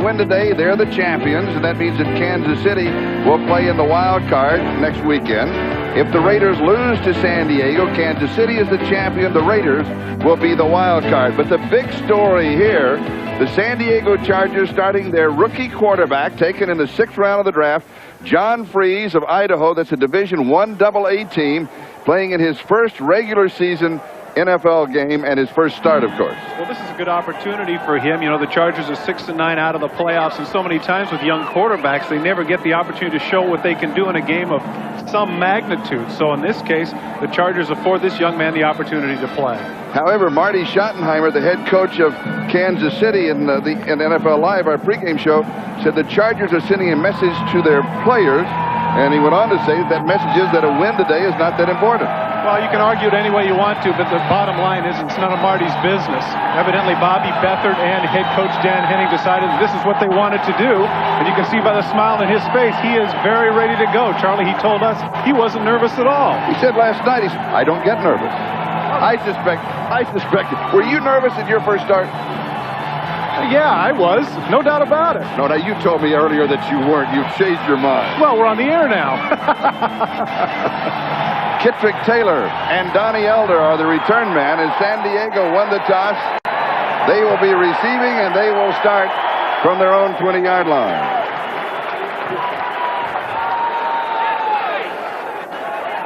win today, they're the champions, and that means that Kansas City will play in the wild card next weekend. If the Raiders lose to San Diego, Kansas City is the champion. The Raiders will be the wild card. But the big story here, the San Diego Chargers starting their rookie quarterback, taken in the 6th round of the draft, John Freeze of Idaho. That's a Division I AA team, playing in his first regular season NFL game and his first start, of course. Well, this is a good opportunity for him. You know, the Chargers are 6-9 out of the playoffs, and so many times with young quarterbacks, they never get the opportunity to show what they can do in a game of some magnitude. So in this case, the Chargers afford this young man the opportunity to play. However, Marty Schottenheimer, the head coach of Kansas City in NFL Live, our pregame show, said the Chargers are sending a message to their players, and he went on to say that message is that a win today is not that important. Well, you can argue it any way you want to, but the bottom line is it's none of Marty's business. Evidently, Bobby Beathard and head coach Dan Henning decided this is what they wanted to do, and you can see by the smile on his face, he is very ready to go. Charlie, he told us he wasn't nervous at all. He said last night, he said, I don't get nervous. I suspect. Were you nervous at your first start? Yeah, I was. No doubt about it. No, now you told me earlier that you weren't. You've changed your mind. Well, we're on the air now. Kittrick Taylor and Donnie Elder are the return man, as San Diego won the toss. They will be receiving, and they will start from their own 20-yard line.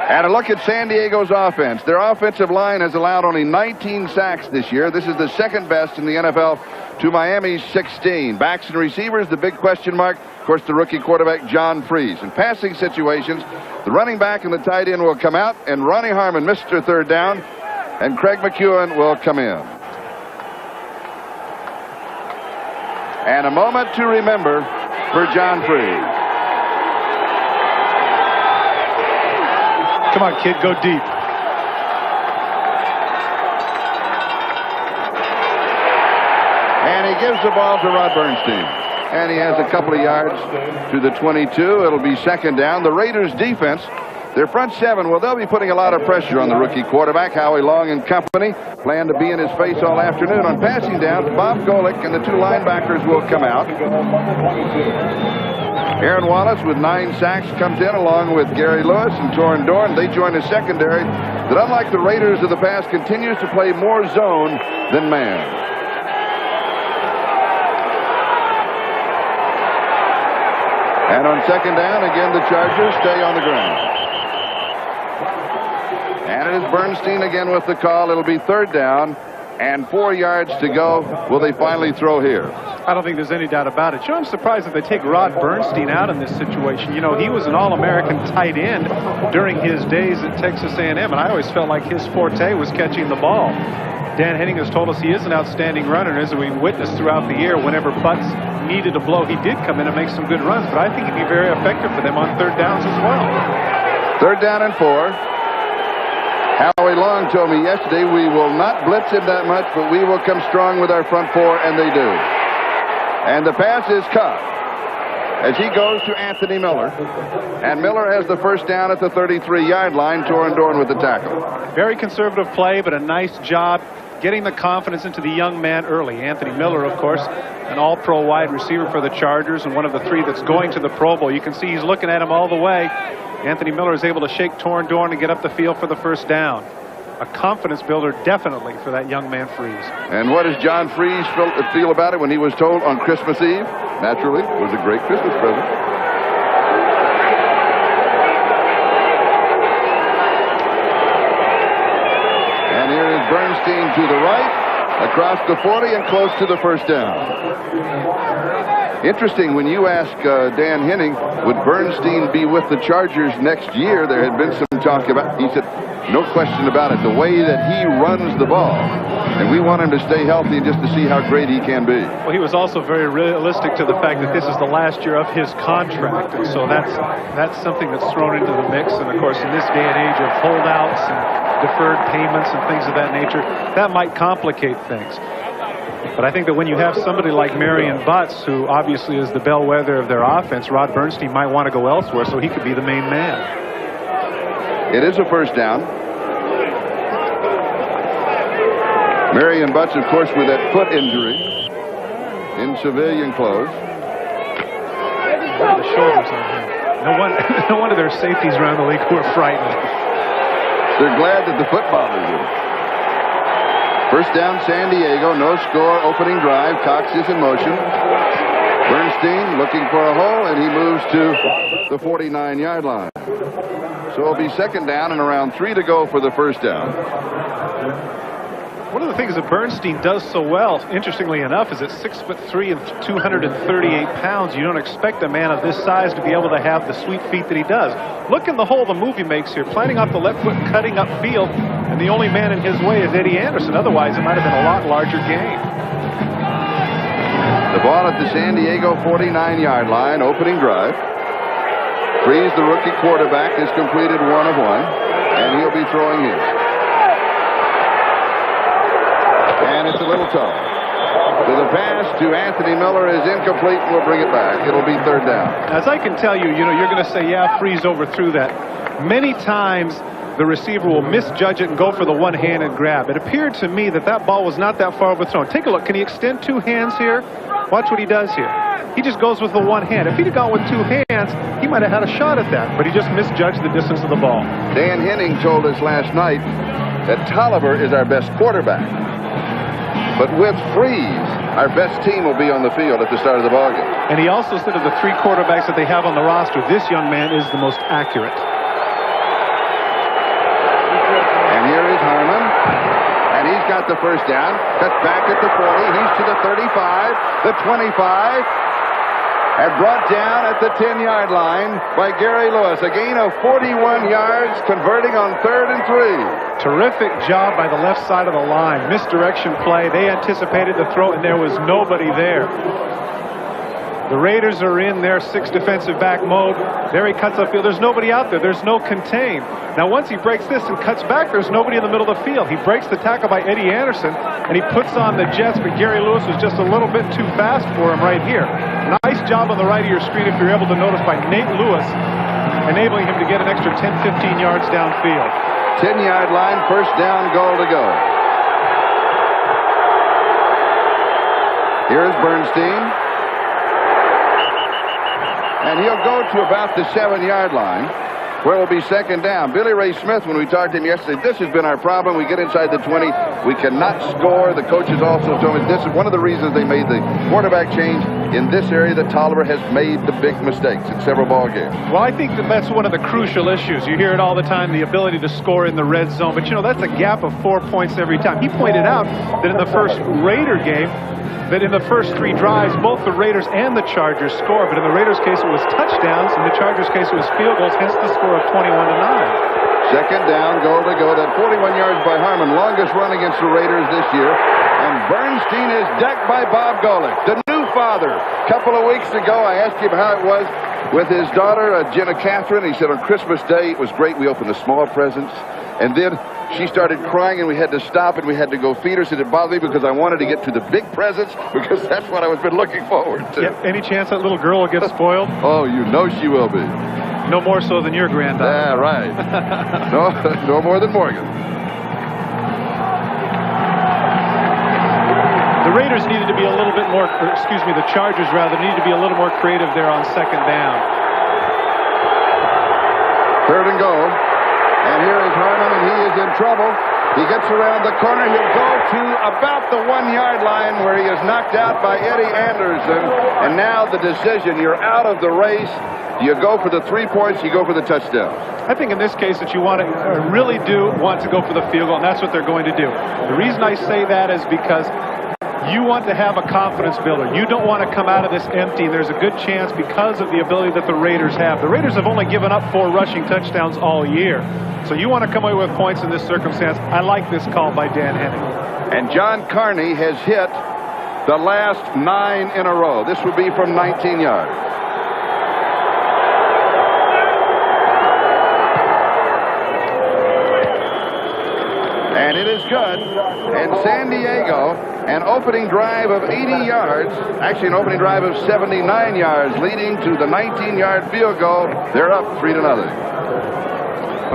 And a look at San Diego's offense. Their offensive line has allowed only 19 sacks this year. This is the second best in the NFL to Miami's 16. Backs and receivers, the big question mark, of course, the rookie quarterback, John Freeze. In passing situations, the running back and the tight end will come out, and Ronnie Harmon, Mr. Third Down, and Craig McEwen will come in. And a moment to remember for John Freeze. Come on, kid, go deep. And he gives the ball to Rod Bernstein. And he has a couple of yards to the 22. It'll be second down. The Raiders defense, their front seven, well, they'll be putting a lot of pressure on the rookie quarterback, Howie Long and company. Plan to be in his face all afternoon. On passing down, Bob Golick and the two linebackers will come out. Aaron Wallace with 9 sacks comes in along with Gary Lewis and Torrin Dorn. They join a secondary that, unlike the Raiders of the past, continues to play more zone than man. And on second down, again, the Chargers stay on the ground. And it is Bernstein again with the call. It'll be third down and 4 yards to go. Will they finally throw here? I don't think there's any doubt about it. Sure, I'm surprised that they take Rod Bernstein out in this situation. You know, he was an All-American tight end during his days at Texas A&M, and I always felt like his forte was catching the ball. Dan Henning has told us he is an outstanding runner, and as we witnessed throughout the year, whenever Butts needed a blow, he did come in and make some good runs, but I think he'd be very effective for them on third downs as well. Third down and 4. Howie Long told me yesterday we will not blitz him that much, but we will come strong with our front four, and they do. And the pass is caught as he goes to Anthony Miller. And Miller has the first down at the 33-yard line. Torrin Dorn with the tackle. Very conservative play, but a nice job getting the confidence into the young man early. Anthony Miller, of course, an all-pro wide receiver for the Chargers and one of the 3 that's going to the Pro Bowl. You can see he's looking at him all the way. Anthony Miller is able to shake Torrin Dorn and get up the field for the first down. A confidence builder definitely for that young man Freeze. And what does John Freeze feel about it when he was told on Christmas Eve? Naturally, it was a great Christmas present. And here is Bernstein to the right, across the 40 and close to the first down. Interesting, when you ask Dan Henning, would Bernstein be with the Chargers next year? There had been some talk about, he said, no question about it, the way that he runs the ball. And we want him to stay healthy just to see how great he can be. Well, he was also very realistic to the fact that this is the last year of his contract. And so that's something that's thrown into the mix. And, of course, in this day and age of holdouts and deferred payments and things of that nature, that might complicate things. But I think that when you have somebody like Marion Butts, who obviously is the bellwether of their offense, Rod Bernstein might want to go elsewhere, so he could be the main man. It is a first down. Marion Butts, of course, with that foot injury, in civilian clothes. The shoulders on him. No wonder there's safeties around the league who are frightened. They're glad that the football is in. First down, San Diego. No score. Opening drive. Cox is in motion. Bernstein looking for a hole, and he moves to the 49-yard line. So it'll be second down and around 3 to go for the first down. One of the things that Bernstein does so well, interestingly enough, is at 6'3" and 238 pounds. You don't expect a man of this size to be able to have the sweet feet that he does. Look in the hole the move he makes here, planting off the left foot, cutting upfield, and the only man in his way is Eddie Anderson. Otherwise, it might have been a lot larger game. The ball at the San Diego 49-yard line, opening drive. Freeze, the rookie quarterback, has completed 1 of 1, and he'll be throwing his. And it's a little tough. So the pass to Anthony Miller is incomplete, and we'll bring it back. It'll be third down. As I can tell you, you're going to say, yeah, Freeze overthrew that. Many times the receiver will misjudge it and go for the one-handed grab. It appeared to me that that ball was not that far overthrown. Take a look. Can he extend 2 hands here? Watch what he does here. He just goes with the one hand. If he'd have gone with 2 hands, he might have had a shot at that, but he just misjudged the distance of the ball. Dan Henning told us last night that Tolliver is our best quarterback. But with Freeze, our best team will be on the field at the start of the ballgame. And he also said of the 3 quarterbacks that they have on the roster, this young man is the most accurate. And here is Harmon. And he's got the first down. Cuts back at the 40. He's to the 35, the 25. And brought down at the 10-yard line by Gary Lewis. A gain of 41 yards, converting on 3rd and 3. Terrific job by the left side of the line. Misdirection play. They anticipated the throw, and there was nobody there. The Raiders are in their 6 defensive back mode. There he cuts upfield. There's nobody out there. There's no contain. Now, once he breaks this and cuts back, there's nobody in the middle of the field. He breaks the tackle by Eddie Anderson, and he puts on the Jets, but Gary Lewis was just a little bit too fast for him right here. Nice job on the right of your screen, if you're able to notice, by Nate Lewis, enabling him to get an extra 10-15 yards downfield. 10-yard line, first down, goal to go. Here's Bernstein. And he'll go to about the 7-yard line, where it'll be second down. Billy Ray Smith, when we talked to him yesterday, this has been our problem. We get inside the 20. We cannot score. The coaches also told me this is one of the reasons they made the quarterback change in this area, that Tolliver has made the big mistakes in several ball games. Well, I think that's one of the crucial issues. You hear it all the time, the ability to score in the red zone. But, that's a gap of 4 points every time. He pointed out that in the first Raider game, that in the first 3 drives, both the Raiders and the Chargers scored. But in the Raiders' case, it was touchdowns. In the Chargers' case, it was field goals, hence the score of 21-9. Second down, goal to go. That 41 yards by Harmon, longest run against the Raiders this year. And Bernstein is decked by Bob Golick, the new father. A couple of weeks ago, I asked him how it was with his daughter, Jenna Catherine. He said on Christmas Day, it was great. We opened the small presents. And then she started crying, and we had to stop, and we had to go feed her. Said it bothered me because I wanted to get to the big presents, because that's what I was been looking forward to. Yeah, any chance that little girl will get spoiled? Oh, you know she will be. No more so than your granddaughter. Yeah, right. No more than Morgan. The Raiders needed to be a little bit more, the Chargers rather, needed to be a little more creative there on second down. Third and goal. And here is Harmon, and he is in trouble. He gets around the corner. He'll go to about the 1-yard line, where he is knocked out by Eddie Anderson. And now the decision, you're out of the race. Do you go for the 3 points? You go for the touchdown? I think in this case that you really do want to go for the field goal, and that's what they're going to do. The reason I say that is because you want to have a confidence builder. You don't want to come out of this empty. There's a good chance, because of the ability that the Raiders have. The Raiders have only given up 4 rushing touchdowns all year. So you want to come away with points in this circumstance. I like this call by Dan Henning. And John Carney has hit the last 9 in a row. This would be from 19 yards. And it is good. And San Diego, an opening drive of 80 yards, actually an opening drive of 79 yards, leading to the 19-yard field goal. They're up 3-0.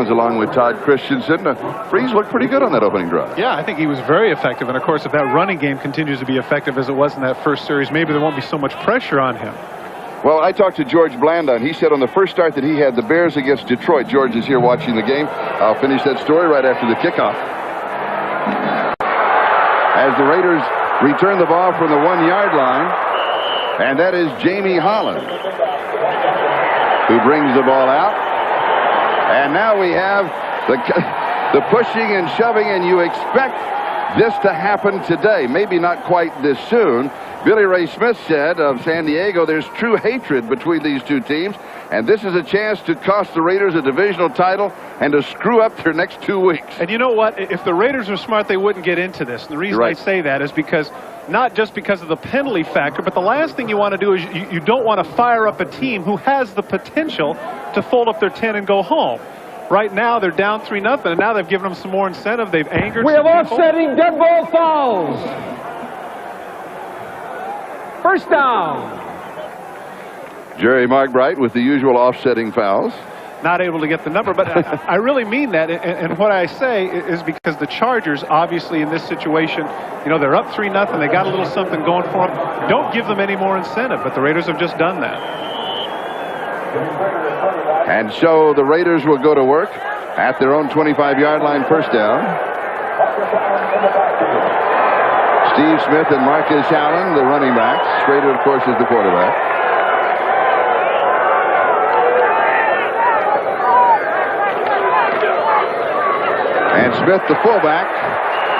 along with Todd Christensen. Freese looked pretty good on that opening drive. Yeah, I think he was very effective. And, of course, if that running game continues to be effective as it was in that first series, maybe there won't be so much pressure on him. Well, I talked to George Blanda, and he said on the first start that he had the Bears against Detroit. George is here watching the game. I'll finish that story right after the kickoff. As the Raiders return the ball from the 1-yard line, and that is Jamie Holland, who brings the ball out. And now we have the pushing and shoving, and you expect this to happen today. Maybe not quite this soon. Billy Ray Smith said of San Diego, there's true hatred between these two teams, and this is a chance to cost the Raiders a divisional title and to screw up their next 2 weeks. And you know what? If the Raiders are smart, they wouldn't get into this. And the reason I say that is because, not just because of the penalty factor, but the last thing you want to do is you don't want to fire up a team who has the potential to fold up their 10 and go home. Right now, they're down 3-0, and now they've given them some more incentive. They've angered We have offsetting dead ball fouls. First down. Jerry Markbright with the usual offsetting fouls. Not able to get the number, but I really mean that. And what I say is because the Chargers, obviously, in this situation, you know, they're up 3-0. They got a little something going for them. Don't give them any more incentive, but the Raiders have just done that. And so the Raiders will go to work at their own 25-yard line, first down. Steve Smith and Marcus Allen, the running backs. Schrader, of course, is the quarterback. And Smith, the fullback,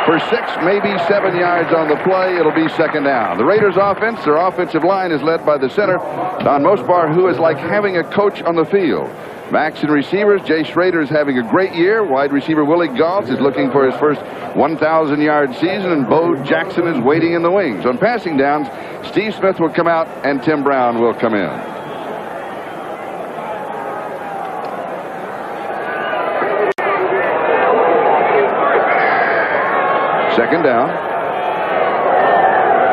for 6, maybe 7 yards on the play. It'll be second down. The Raiders' offense, their offensive line is led by the center, Don Mosbar, who is like having a coach on the field. Backs and receivers, Jay Schrader is having a great year. Wide receiver Willie Gault is looking for his first 1,000-yard season, and Bo Jackson is waiting in the wings. On passing downs, Steve Smith will come out, and Tim Brown will come in. Second down.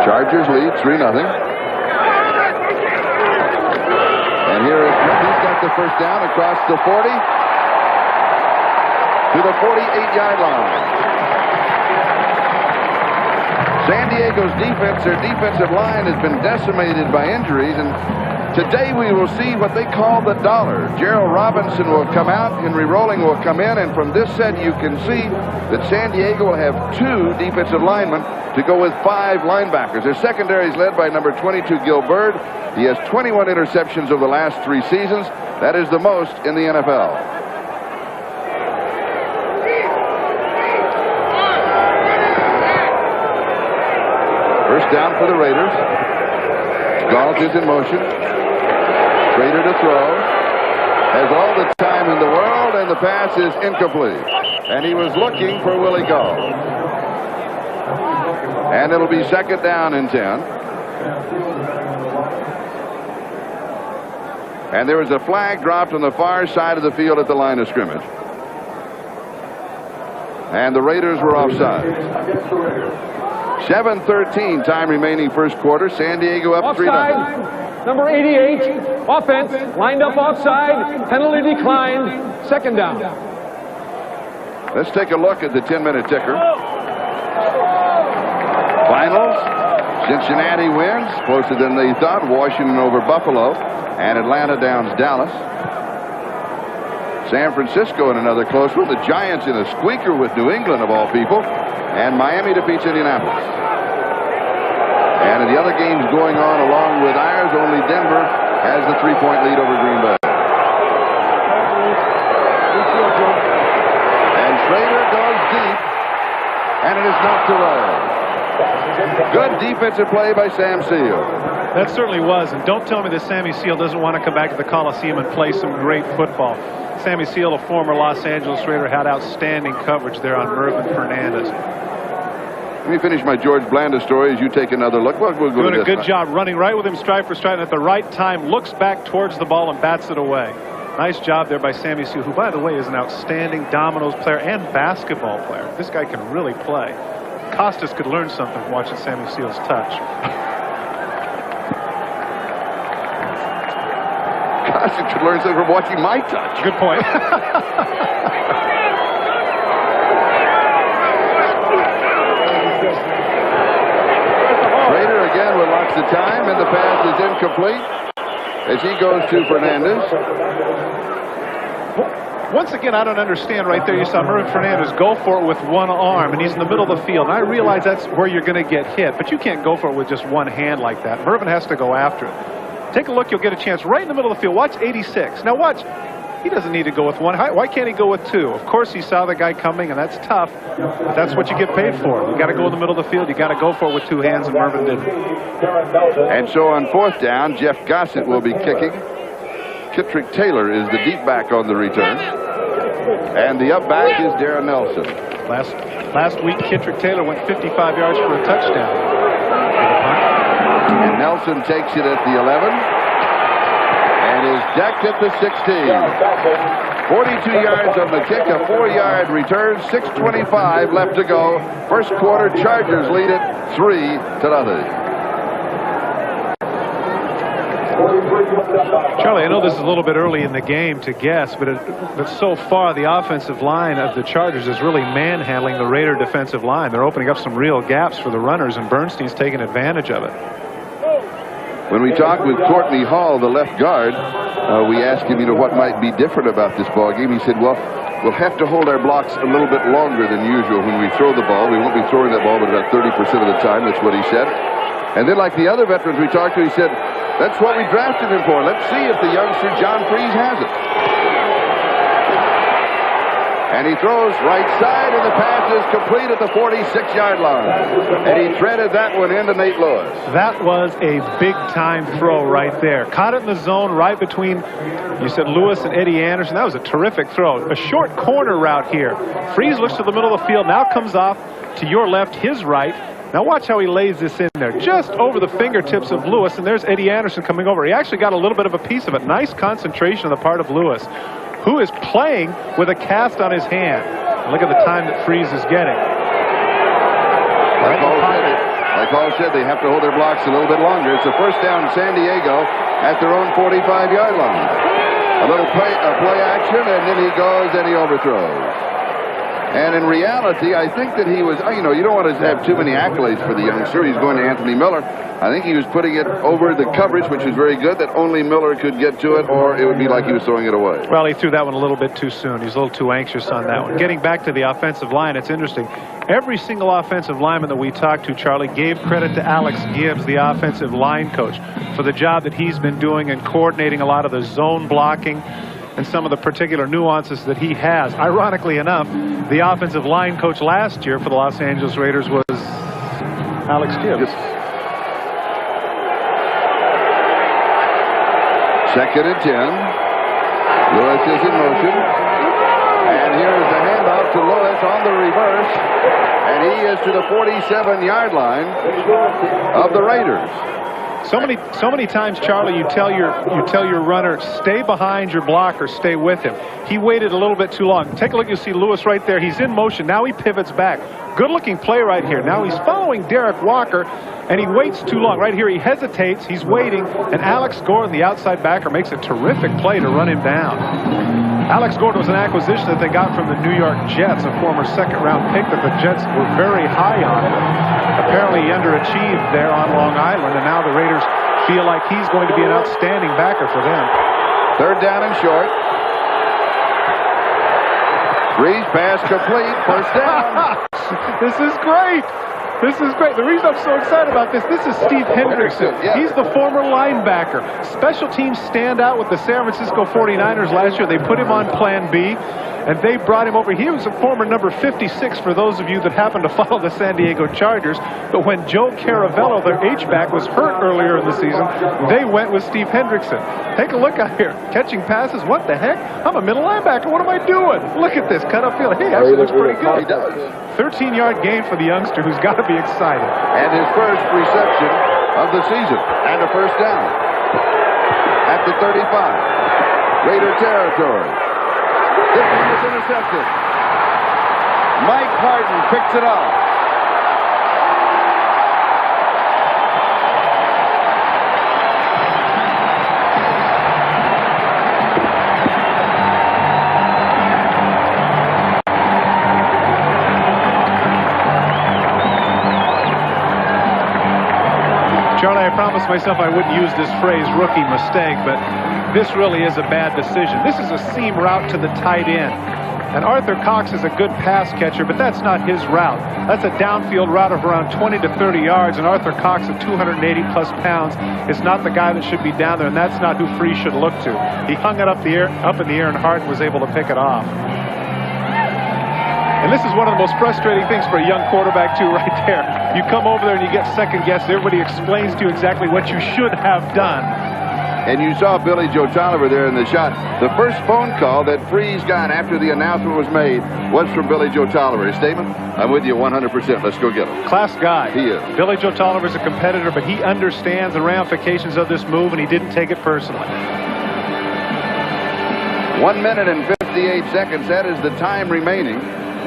Chargers lead 3-0. And here is Smith. He's got the first down across the 40 to the 48-yard line. San Diego's defense, their defensive line has been decimated by injuries, and today we will see what they call the dollar. Gerald Robinson will come out, Henry Rolling will come in, and from this set you can see that San Diego will have 2 defensive linemen to go with 5 linebackers. Their secondary is led by number 22, Gil Byrd. He has 21 interceptions over the last 3 seasons. That is the most in the NFL. First down for the Raiders. Gault is in motion. Schrader to throw. Has all the time in the world, and the pass is incomplete. And he was looking for Willie Gault. And it'll be second down and 10. And there was a flag dropped on the far side of the field at the line of scrimmage. And the Raiders were offside. 7:13 time remaining first quarter. San Diego up 3-0. Number 88, offense, lined up offside, penalty declined, second down. Let's take a look at the 10-minute ticker. Finals, Cincinnati wins, closer than they thought. Washington over Buffalo, and Atlanta downs Dallas. San Francisco in another close one. The Giants in a squeaker with New England, of all people. And Miami defeats Indianapolis. And in the other games going on along with ours, only Denver has the 3-point lead over Green Bay. And Schrader goes deep, and it is knocked away. Good defensive play by Sam Seal. That certainly was, and don't tell me that Sammy Seal doesn't want to come back to the Coliseum and play some great football. Sammy Seal, a former Los Angeles Raider, had outstanding coverage there on Mervin Fernandez. Let me finish my George Blanda story as you take another look. We'll go doing a good job running right with him stride for stride, and at the right time looks back towards the ball and bats it away. Nice job there by Sammy Seal, who, by the way, is an outstanding dominoes player and basketball player. This guy can really play. Costas could learn something from watching Sammy Seal's touch. Gossett could learn something from watching my touch. Good point. Rader again with lots of time, and the pass is incomplete as he goes to Fernandez. Once again, I don't understand right there. You saw Mervin Fernandez go for it with one arm, and he's in the middle of the field. And I realize that's where you're going to get hit, but you can't go for it with just one hand like that. Mervin has to go after it. Take a look. You'll get a chance right in the middle of the field. Watch 86. Now watch. He doesn't need to go with one. Why can't he go with two? Of course, he saw the guy coming, and that's tough. But that's what you get paid for. You got to go in the middle of the field. You got to go for it with two hands, and Mervin didn't. And so on fourth down, Jeff Gossett will be kicking. Kittrick Taylor is the deep back on the return. And the up back is Darren Nelson. Last week, Kittrick Taylor went 55 yards for a touchdown. And Nelson takes it at the 11. And is decked at the 16. 42 yards on the kick, a 4-yard return, 6:25 left to go. First quarter, Chargers lead it 3-0. Charlie, I know this is a little bit early in the game to guess, but so far the offensive line of the Chargers is really manhandling the Raider defensive line. They're opening up some real gaps for the runners, and Bernstein's taking advantage of it. When we talked with Courtney Hall, the left guard, we asked him, what might be different about this ball game. He said, well, we'll have to hold our blocks a little bit longer than usual when we throw the ball. We won't be throwing that ball but about 30% of the time. That's what he said. And then like the other veterans we talked to, he said, that's what we drafted him for. Let's see if the youngster John Freeze has it. And he throws right side, and the pass is complete at the 46-yard line. And he threaded that one into Nate Lewis. That was a big-time throw right there. Caught it in the zone right between, you said, Lewis and Eddie Anderson. That was a terrific throw. A short corner route here. Freeze looks to the middle of the field, now comes off to your left, his right. Now watch how he lays this in there, just over the fingertips of Lewis, and there's Eddie Anderson coming over. He actually got a little bit of a piece of it. Nice concentration on the part of Lewis, who is playing with a cast on his hand. And look at the time that Freeze is getting. Like Paul said, they have to hold their blocks a little bit longer. It's a first down San Diego at their own 45-yard line. A little play action, and then he goes and he overthrows. And in reality, I think that he was, you don't want to have too many accolades for the youngster. He's going to Anthony Miller. I think he was putting it over the coverage, which was very good, that only Miller could get to it, or it would be like he was throwing it away. Well, he threw that one a little bit too soon. He's a little too anxious on that one. Getting back to the offensive line, it's interesting. Every single offensive lineman that we talked to, Charlie, gave credit to Alex Gibbs, the offensive line coach, for the job that he's been doing and coordinating a lot of the zone blocking and some of the particular nuances that he has. Ironically enough, the offensive line coach last year for the Los Angeles Raiders was Alex Gibbs. Second and 10. Lewis is in motion. And here is the handoff to Lewis on the reverse. And he is to the 47-yard line of the Raiders. So many times, Charlie, you tell your runner, stay behind your blocker, stay with him. He waited a little bit too long. Take a look. You see Lewis right there. He's in motion. Now he pivots back. Good-looking play right here. Now he's following Derek Walker, and he waits too long. Right here, he hesitates. He's waiting, and Alex Gordon, the outside backer, makes a terrific play to run him down. Alex Gordon was an acquisition that they got from the New York Jets, a former second-round pick that the Jets were very high on. Apparently he underachieved there on Long Island, and now the Raiders feel like he's going to be an outstanding backer for them. Third down and short. Freeze pass complete. First down. This is great. This is great. The reason I'm so excited about this is Steve Hendrickson. Yeah. He's the former linebacker. Special teams standout with the San Francisco 49ers last year. They put him on Plan B, and they brought him over. He was a former number 56 for those of you that happen to follow the San Diego Chargers. But when Joe Caravello, their H-back, was hurt earlier in the season, they went with Steve Hendrickson. Take a look out here. Catching passes. What the heck? I'm a middle linebacker. What am I doing? Look at this. Cut up field. Hey, actually looks pretty good. He does. 13-yard gain for the youngster who's got to be excited. And his first reception of the season. And a first down. At the 35. Raider territory. This one is intercepted. Mike Harden picks it up. Charlie, I promised myself I wouldn't use this phrase, rookie mistake, but this really is a bad decision. This is a seam route to the tight end. And Arthur Cox is a good pass catcher, but that's not his route. That's a downfield route of around 20 to 30 yards, and Arthur Cox, at 280-plus pounds, is not the guy that should be down there, and that's not who Freese should look to. He hung it up in the air, and Hart was able to pick it off. And this is one of the most frustrating things for a young quarterback, too, right there. You come over there and you get second-guessed. Everybody explains to you exactly what you should have done. And you saw Billy Joe Tolliver there in the shot. The first phone call that Freese got after the announcement was made was from Billy Joe Tolliver. His statement, I'm with you 100%. Let's go get him. Class guy. He is. Billy Joe Tolliver's a competitor, but he understands the ramifications of this move, and he didn't take it personally. 1 minute and 58 seconds. That is the time remaining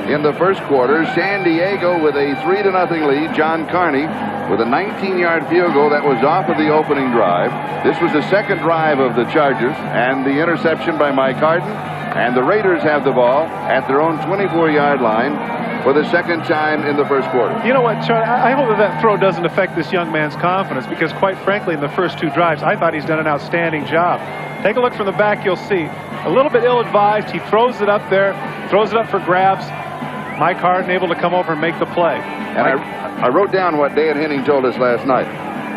in the first quarter. San Diego with a 3-0 lead. John Carney with a 19-yard field goal that was off of the opening drive. This was the second drive of the Chargers, and the interception by Mike Harden. And the Raiders have the ball at their own 24-yard line for the second time in the first quarter. You know what, Charlie? I hope that throw doesn't affect this young man's confidence, because quite frankly, in the first two drives, I thought he's done an outstanding job. Take a look from the back. You'll see a little bit ill-advised. He throws it up there, throws it up for grabs. Mike Harden able to come over and make the play. And I wrote down what Dan Henning told us last night.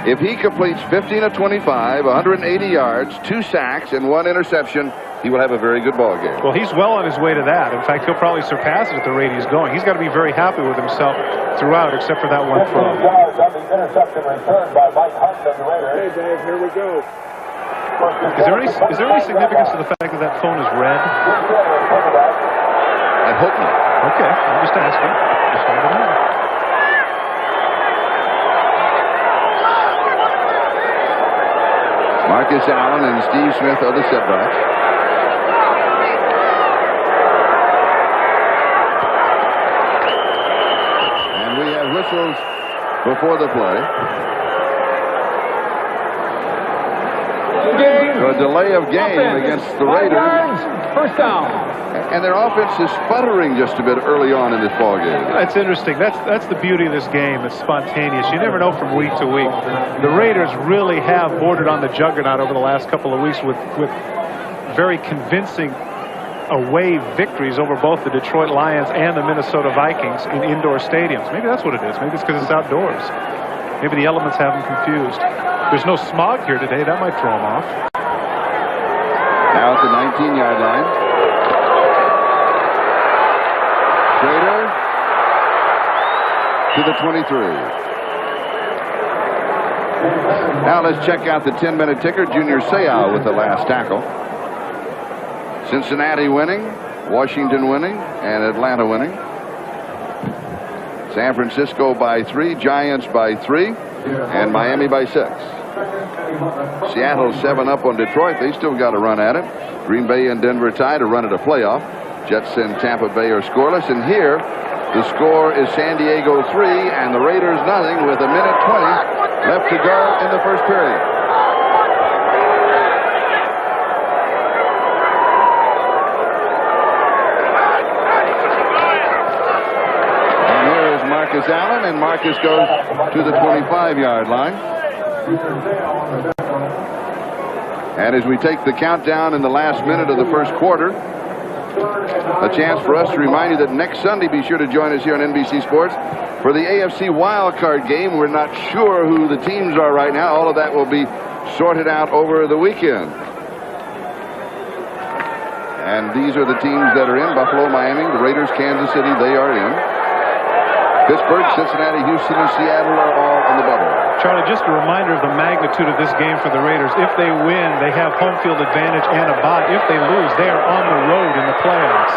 If he completes 15 of 25, 180 yards, 2 sacks, and 1 interception, he will have a very good ball game. Well, he's well on his way to that. In fact, he'll probably surpass it at the rate he's going. He's got to be very happy with himself throughout, except for that one throw. Yards on the interception returned by Mike Harden of the Raiders. Hey, Dave, here we go. Is there any significance to the fact that that phone is red? I hope not. Okay, I'm just asking. Just wanted to know. Marcus Allen and Steve Smith are the setbacks. And we have whistles before the play. So a delay of game against the Raiders. First down. And their offense is sputtering just a bit early on in this ball game. That's interesting. That's the beauty of this game. It's spontaneous. You never know from week to week. The Raiders really have bordered on the juggernaut over the last couple of weeks with very convincing away victories over both the Detroit Lions and the Minnesota Vikings in indoor stadiums. Maybe that's what it is. Maybe it's because it's outdoors. Maybe the elements have them confused. There's no smog here today. That might throw them off. Now at the 19-yard line. Schrader to the 23. Now let's check out the 10-minute ticker. Junior Seau with the last tackle. Cincinnati winning, Washington winning, and Atlanta winning. San Francisco by 3, Giants by 3, and Miami by 6. Seattle 7 up on Detroit. They still got a run at it. Green Bay and Denver tied, a run at a playoff. Jets and Tampa Bay are scoreless. And here, the score is San Diego 3 and the Raiders nothing with 1:20 left to go in the first period. And here is Marcus Allen, and Marcus goes to the 25-yard line. And as we take the countdown in the last minute of the first quarter, a chance for us to remind you that next Sunday, be sure to join us here on NBC Sports for the AFC wildcard game. We're not sure who the teams are right now. All of that will be sorted out over the weekend. And these are the teams that are in. Buffalo, Miami, the Raiders, Kansas City, they are in. Pittsburgh, Cincinnati, Houston, and Seattle are all in the bubble. Charlie, just a reminder of the magnitude of this game for the Raiders. If they win, they have home field advantage and a bye. If they lose, they are on the road in the playoffs.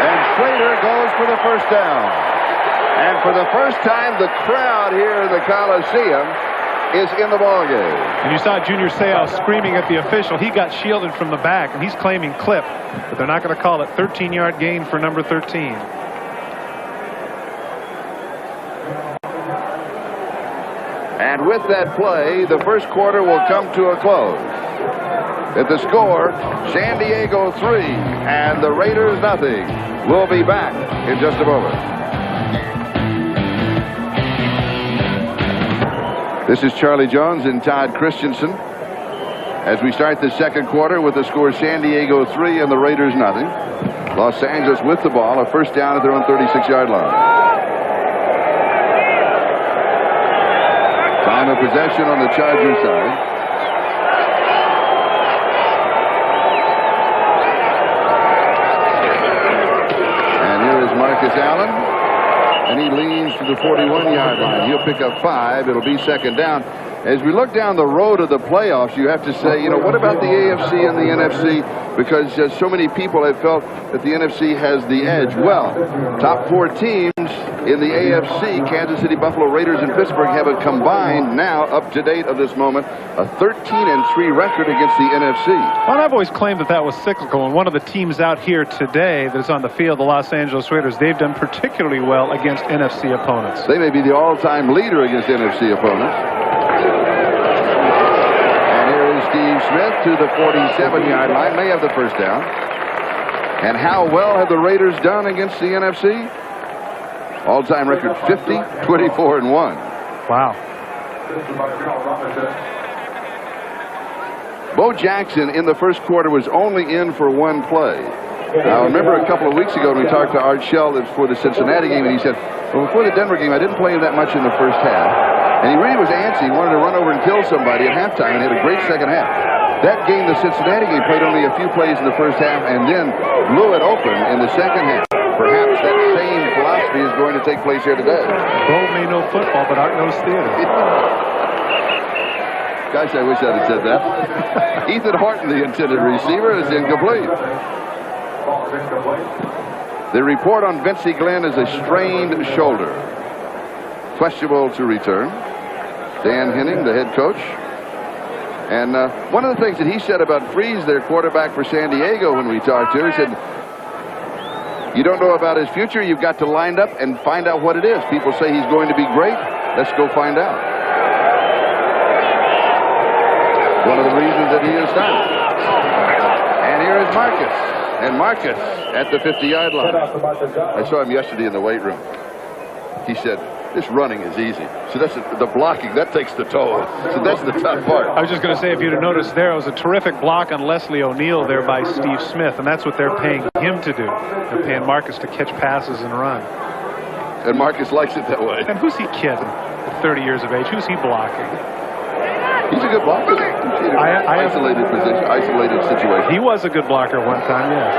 And Schrader goes for the first down. And for the first time, the crowd here in the Coliseum is in the ballgame. And you saw Junior Seau screaming at the official. He got shielded from the back, and he's claiming clip. But they're not going to call it. 13-yard gain for number 13. And with that play, the first quarter will come to a close. At the score, San Diego 3 and the Raiders nothing. We'll be back in just a moment. This is Charlie Jones and Todd Christensen as we start the second quarter with the score San Diego 3 and the Raiders nothing. Los Angeles with the ball, a first down at their own 36-yard line. Time of possession on the Chargers side. And here is Marcus Allen, and he leans to the 41-yard line. He'll pick up 5. It'll be second down. As we look down the road of the playoffs, you have to say, you know, what about the AFC and the NFC? Because so many people have felt that the NFC has the edge. Well, top 4 teams in the AFC, Kansas City, Buffalo, Raiders, and Pittsburgh, have a combined, now up to date of this moment, a 13-3 record against the NFC. Well, I've always claimed that that was cyclical, and one of the teams out here today that is on the field, the Los Angeles Raiders, they've done particularly well against NFC opponents. They may be the all-time leader against NFC opponents. And here is Steve Smith to the 47-yard line, may have the first down. And how well have the Raiders done against the NFC? All-time record 50, 24-1. Wow. Bo Jackson in the first quarter was only in for 1 play. Now, I remember a couple of weeks ago when we talked to Art Shell for the Cincinnati game, and he said, well, before the Denver game, I didn't play him that much in the first half. And he really was antsy. He wanted to run over and kill somebody at halftime, and had a great second half. That game, the Cincinnati game, played only a few plays in the first half and then blew it open in the second half. Perhaps that same philosophy is going to take place here today. Bo may know football, but Art knows theater. Gosh, I wish I'd have said that. Ethan Horton, the intended receiver, is incomplete. The report on Vincey Glenn is a strained shoulder. Questionable to return. Dan Henning, the head coach. And one of the things that he said about Freeze, their quarterback for San Diego, when we talked to him, he said, you don't know about his future, you've got to line up and find out what it is. People say he's going to be great. Let's go find out. One of the reasons that he is starting. And here is Marcus. And Marcus at the 50-yard line. I saw him yesterday in the weight room. He said, this running is easy. So that's the blocking. That takes the toll. So that's the tough part. I was just going to say, if you'd have noticed there, it was a terrific block on Leslie O'Neal there by Steve Smith, and that's what they're paying him to do. They're paying Marcus to catch passes and run. And Marcus likes it that way. And who's he kidding at 30 years of age? Who's he blocking? He's a good blocker. Isolated position, isolated situation. He was a good blocker one time, yes.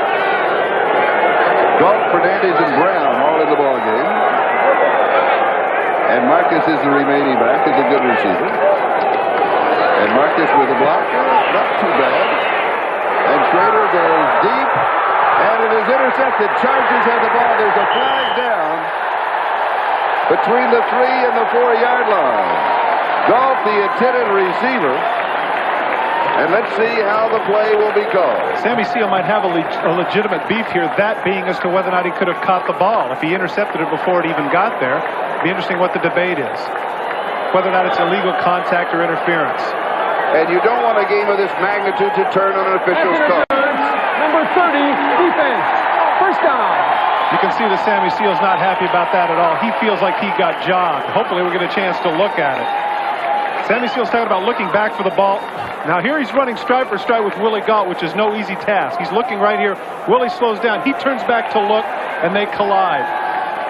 Galt, Fernandez, and Brown all in the ball game. And Marcus is the remaining back, is a good receiver. And Marcus with a block, not too bad. And Schrader goes deep, and it is intercepted. Chargers have the ball. There's a flag down between the 3 and the 4-yard line. Galt, the intended receiver. And let's see how the play will be called. Sammy Seal might have a legitimate beef here, that being as to whether or not he could have caught the ball. If he intercepted it before it even got there, it'd be interesting what the debate is. Whether or not it's illegal contact or interference. And you don't want a game of this magnitude to turn on an official's call. Number 30, defense. First down. You can see that Sammy Seal's not happy about that at all. He feels like he got jogged. Hopefully we'll get a chance to look at it. Sammy Seal's talking about looking back for the ball. Now here he's running stride for stride with Willie Galt, which is no easy task. He's looking right here. Willie slows down. He turns back to look, and they collide.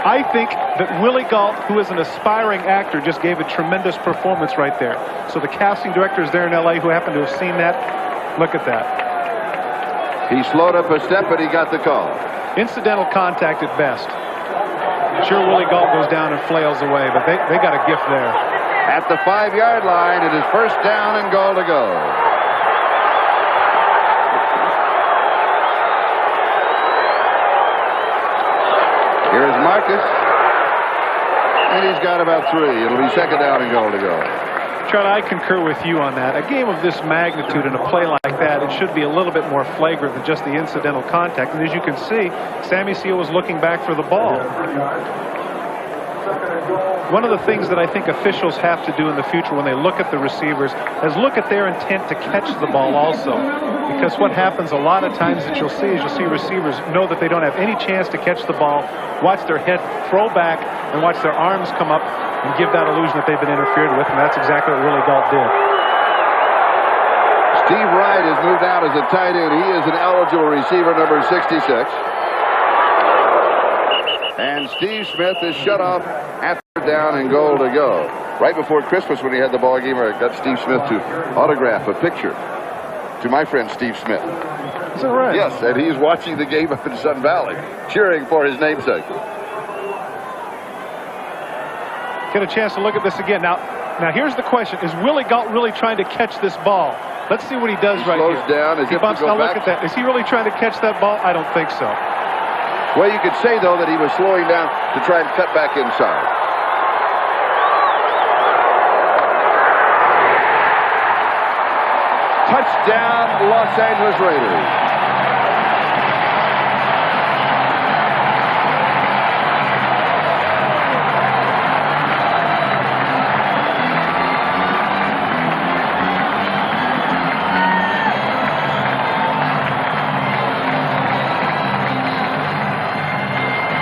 I think that Willie Galt, who is an aspiring actor, just gave a tremendous performance right there. So the casting directors there in L.A. who happen to have seen that, look at that. He slowed up a step, but he got the call. Incidental contact at best. Sure, Willie Galt goes down and flails away, but they got a gift there. At the 5-yard line, it is first down and goal to go. Here's Marcus. And he's got about 3. It'll be second down and goal to go. Charlie, I concur with you on that. A game of this magnitude and a play like that, it should be a little bit more flagrant than just the incidental contact. And as you can see, Sammy Seal was looking back for the ball. One of the things that I think officials have to do in the future when they look at the receivers is look at their intent to catch the ball also. Because what happens a lot of times that you'll see receivers know that they don't have any chance to catch the ball, watch their head throw back, and watch their arms come up and give that illusion that they've been interfered with, and that's exactly what Willie Gault did. Steve Wright has moved out as a tight end. He is an eligible receiver, number 66. And Steve Smith is shut off at third down and goal to go. Right before Christmas when he had the ball game, I got Steve Smith to autograph a picture to my friend Steve Smith. Is that right? Yes, and he's watching the game up in Sun Valley, cheering for his namesake. Get a chance to look at this again. Now here's the question. Is Willie Gault really trying to catch this ball? Let's see what he does right here. Slows down as if to go now back. Look at that. Is he really trying to catch that ball? I don't think so. Well, you could say, though, that he was slowing down to try and cut back inside. Touchdown, Los Angeles Raiders.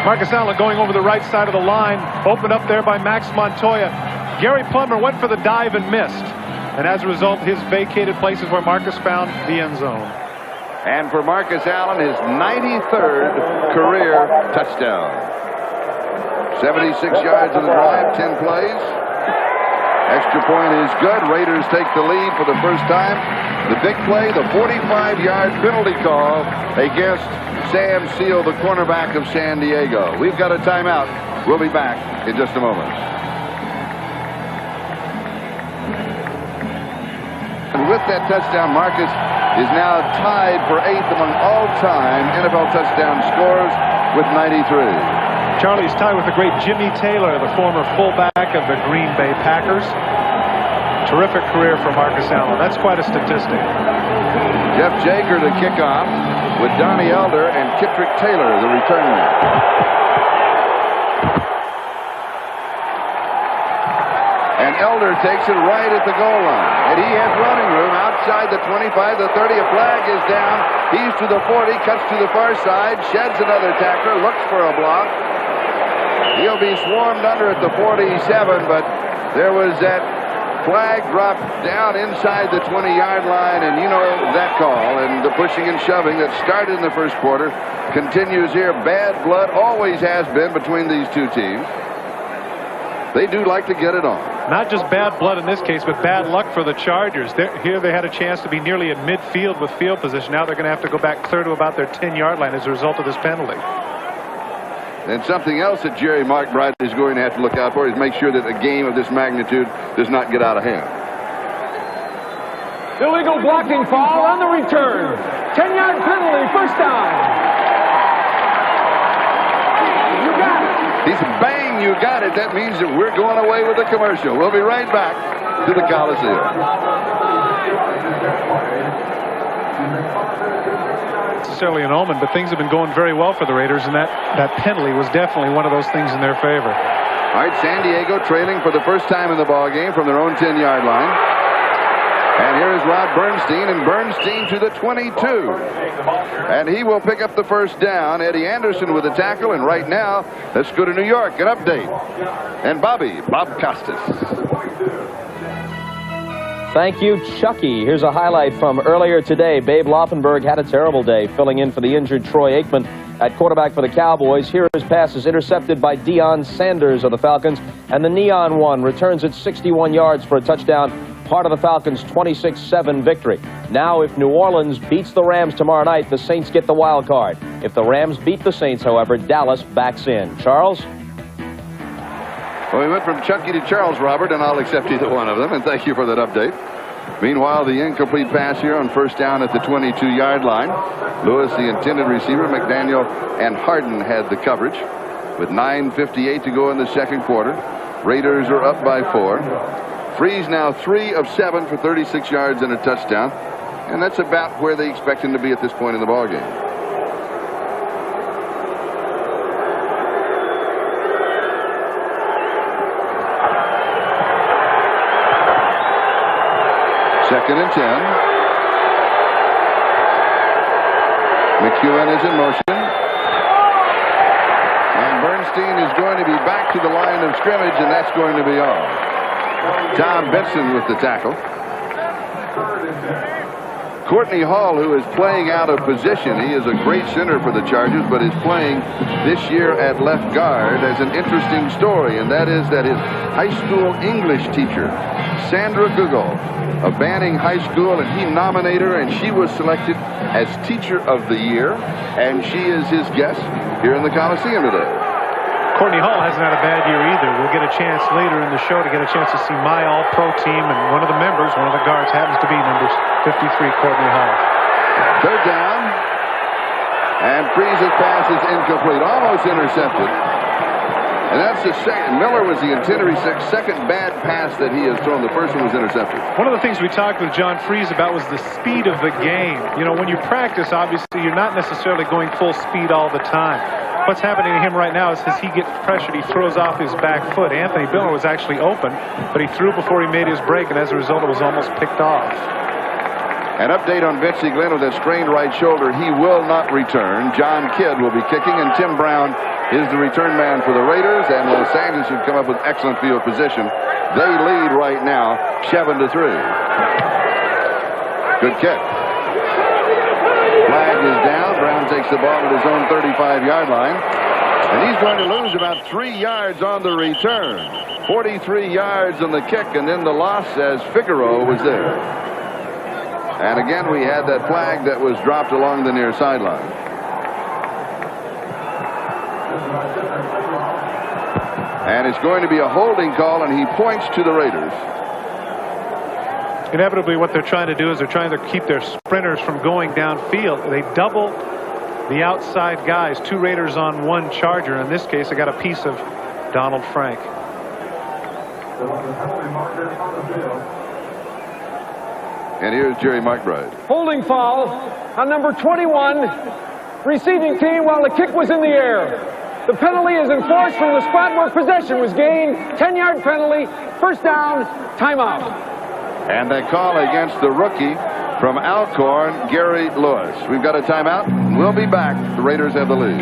Marcus Allen going over the right side of the line, opened up there by Max Montoya. Gary Plummer went for the dive and missed. And as a result, his vacated place is where Marcus found the end zone. And for Marcus Allen, his 93rd career touchdown. 76 yards in the drive, 10 plays. Extra point is good. Raiders take the lead for the first time. The big play, the 45-yard penalty call against Sam Seal, the cornerback of San Diego. We've got a timeout. We'll be back in just a moment. And with that touchdown, Marcus is now tied for 8th among all-time NFL touchdown scores with 93. Charlie's tied with the great Jimmy Taylor, the former fullback of the Green Bay Packers. Terrific career for Marcus Allen. That's quite a statistic. Jeff Jager to kick off with Donnie Elder and Kittrick Taylor, the return man. And Elder takes it right at the goal line. And he has running room outside the 25, the 30. A flag is down. He's to the 40, cuts to the far side, sheds another tackler, looks for a block. He'll be swarmed under at the 47, but there was that flag dropped down inside the 20-yard line, and you know that call, and the pushing and shoving that started in the first quarter continues here. Bad blood always has been between these two teams. They do like to get it on. Not just bad blood in this case, but bad luck for the Chargers. Here they had a chance to be nearly at midfield with field position. Now they're going to have to go back clear to about their 10-yard line as a result of this penalty. And something else that Jerry McBride is going to have to look out for is make sure that a game of this magnitude does not get out of hand. Illegal blocking foul on the return. 10-yard penalty, first down. You got it. He's bang, you got it. That means that we're going away with the commercial. We'll be right back to the Coliseum. Necessarily an omen, but things have been going very well for the Raiders, and that penalty was definitely one of those things in their favor. All right, San Diego trailing for the first time in the ball game from their own 10-yard line. And here is Rod Bernstein, and Bernstein to the 22. And he will pick up the first down. Eddie Anderson with the tackle, and right now, let's go to New York, an update. And Bob Costas. Thank you, Chucky. Here's a highlight from earlier today. Babe Loffenberg had a terrible day, filling in for the injured Troy Aikman at quarterback for the Cowboys. Here his pass is intercepted by Deion Sanders of the Falcons, and the Neon one returns it 61 yards for a touchdown, part of the Falcons' 26-7 victory. Now, if New Orleans beats the Rams tomorrow night, the Saints get the wild card. If the Rams beat the Saints, however, Dallas backs in. Charles? Well, we went from Chucky to Charles, Robert, and I'll accept either one of them, and thank you for that update. Meanwhile, the incomplete pass here on first down at the 22-yard line. Lewis, the intended receiver. McDaniel and Harden had the coverage. With 9:58 to go in the second quarter, Raiders are up by 4. Freeze now 3 of 7 for 36 yards and a touchdown, and that's about where they expect him to be at this point in the ballgame. Second and 10. McEwen is in motion. And Bernstein is going to be back to the line of scrimmage, and that's going to be all. Tom Benson with the tackle. Courtney Hall, who is playing out of position. He is a great center for the Chargers, but is playing this year at left guard, has an interesting story, and that is that his high school English teacher, Sandra Google, of Banning High School, and he nominated her, and she was selected as Teacher of the Year, and she is his guest here in the Coliseum today. Courtney Hall hasn't had a bad year either. We'll get a chance later in the show to get a chance to see my All-Pro team, and one of the members, one of the guards, happens to be number 53, Courtney Hall. Third down, and Freese's pass is incomplete, almost intercepted. And that's the second. Miller was the intended second bad pass that he has thrown. The first one was intercepted. One of the things we talked with John Freese about was the speed of the game. You know, when you practice, obviously, you're not necessarily going full speed all the time. What's happening to him right now is as he gets pressured, he throws off his back foot. Anthony Miller was actually open, but he threw before he made his break, and as a result, it was almost picked off. An update on Vincey Glenn with a sprained right shoulder. He will not return. John Kidd will be kicking, and Tim Brown is the return man for the Raiders, and Los Angeles have come up with excellent field position. They lead right now 7-3. Good kick. Flag is down. Brown takes the ball at his own 35-yard line, and he's going to lose about 3 yards on the return. 43 yards on the kick, and then the loss as Figueroa was there. And again, we had that flag that was dropped along the near sideline. And it's going to be a holding call, and he points to the Raiders. Inevitably, what they're trying to do is they're trying to keep their sprinters from going downfield. They double the outside guys, 2 Raiders on 1 Charger. In this case, they got a piece of Donald Frank. And here's Jerry McBride. Holding foul on number 21, receiving team while the kick was in the air. The penalty is enforced from the spot where possession was gained. 10-yard penalty, first down, timeout. And they call against the rookie from Alcorn, Gary Lewis. We've got a timeout. We'll be back. The Raiders have the lead.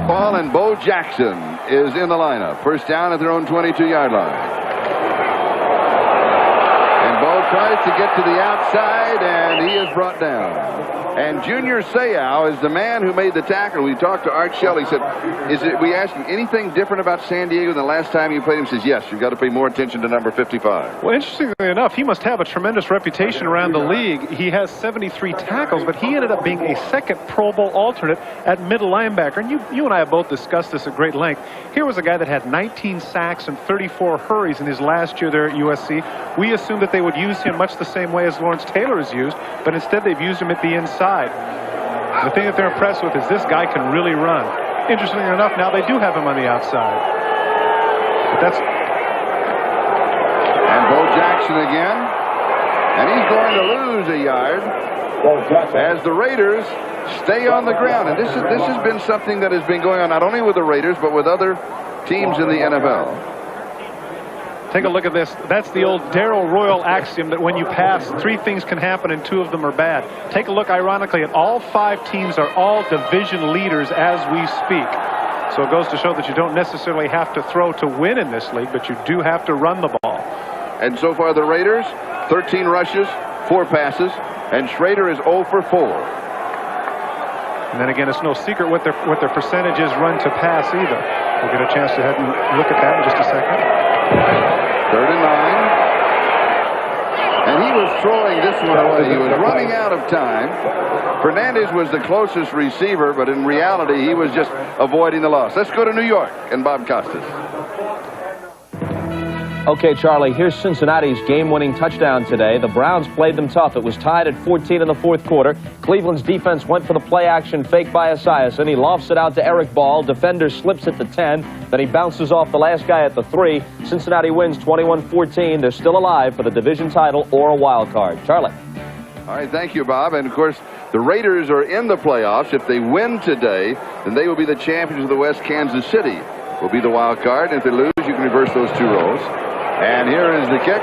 Paul and Bo Jackson is in the lineup. First down at their own 22-yard line. And Bo tries to get to the outside, and he is brought down. And Junior Seau is the man who made the tackle. We talked to Art Shell. He said, we asked him anything different about San Diego than the last time you played him? He says, yes, you've got to pay more attention to number 55. Well, interestingly enough, he must have a tremendous reputation around the league. He has 73 tackles, but he ended up being a second Pro Bowl alternate at middle linebacker. And you and I have both discussed this at great length. Here was a guy that had 19 sacks and 34 hurries in his last year there at USC. We assumed that they would use him much the same way as Lawrence Taylor is used, but instead they've used him at the inside. The thing that they're impressed with is this guy can really run. Interestingly enough, now they do have him on the outside. But and Bo Jackson again, and he's going to lose a yard as the Raiders stay on the ground. And this has been something that has been going on not only with the Raiders but with other teams in the NFL. Take a look at this. That's the old Darrell Royal axiom that when you pass, 3 things can happen and 2 of them are bad. Take a look, ironically, at all 5 teams are all division leaders as we speak. So it goes to show that you don't necessarily have to throw to win in this league, but you do have to run the ball. And so far the Raiders, 13 rushes, 4 passes, and Schrader is 0 for 4. And then again, it's no secret what their percentage is run to pass either. We'll get a chance to head and look at that in just a second. 3rd and 9. And he was throwing this one away. He was running out of time. Fernandez was the closest receiver, but in reality, he was just avoiding the loss. Let's go to New York and Bob Costas. Okay, Charlie, here's Cincinnati's game-winning touchdown today. The Browns played them tough. It was tied at 14 in the 4th quarter. Cleveland's defense went for the play-action fake by Esiason. He lofts it out to Eric Ball. Defender slips at the 10. Then he bounces off the last guy at the 3. Cincinnati wins 21-14. They're still alive for the division title or a wild card. Charlie. All right, thank you, Bob. And, of course, the Raiders are in the playoffs. If they win today, then they will be the champions of the West. Kansas City will be the wild card. And if they lose, you can reverse those 2 roles. And here is the kick.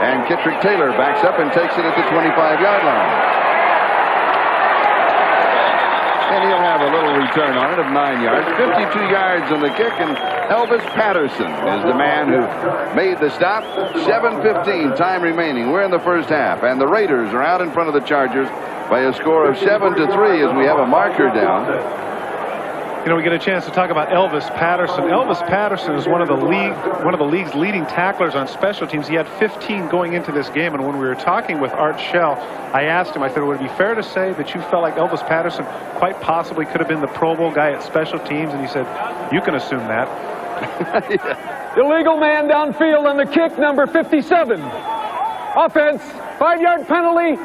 And Kittrick Taylor backs up and takes it at the 25-yard line. And he'll have a little return on it of 9 yards. 52 yards on the kick, and Elvis Patterson is the man who made the stop. 7:15 time remaining. We're in the first half, and the Raiders are out in front of the Chargers by a score of 7-3 as we have a marker down. You know, we get a chance to talk about Elvis Patterson. Elvis Patterson is one of the league's leading tacklers on special teams. He had 15 going into this game, and when we were talking with Art Shell, I asked him, I said, would it be fair to say that you felt like Elvis Patterson quite possibly could have been the Pro Bowl guy at special teams? And he said, you can assume that. Yeah. Illegal man downfield on the kick, number 57. Offense, 5-yard penalty,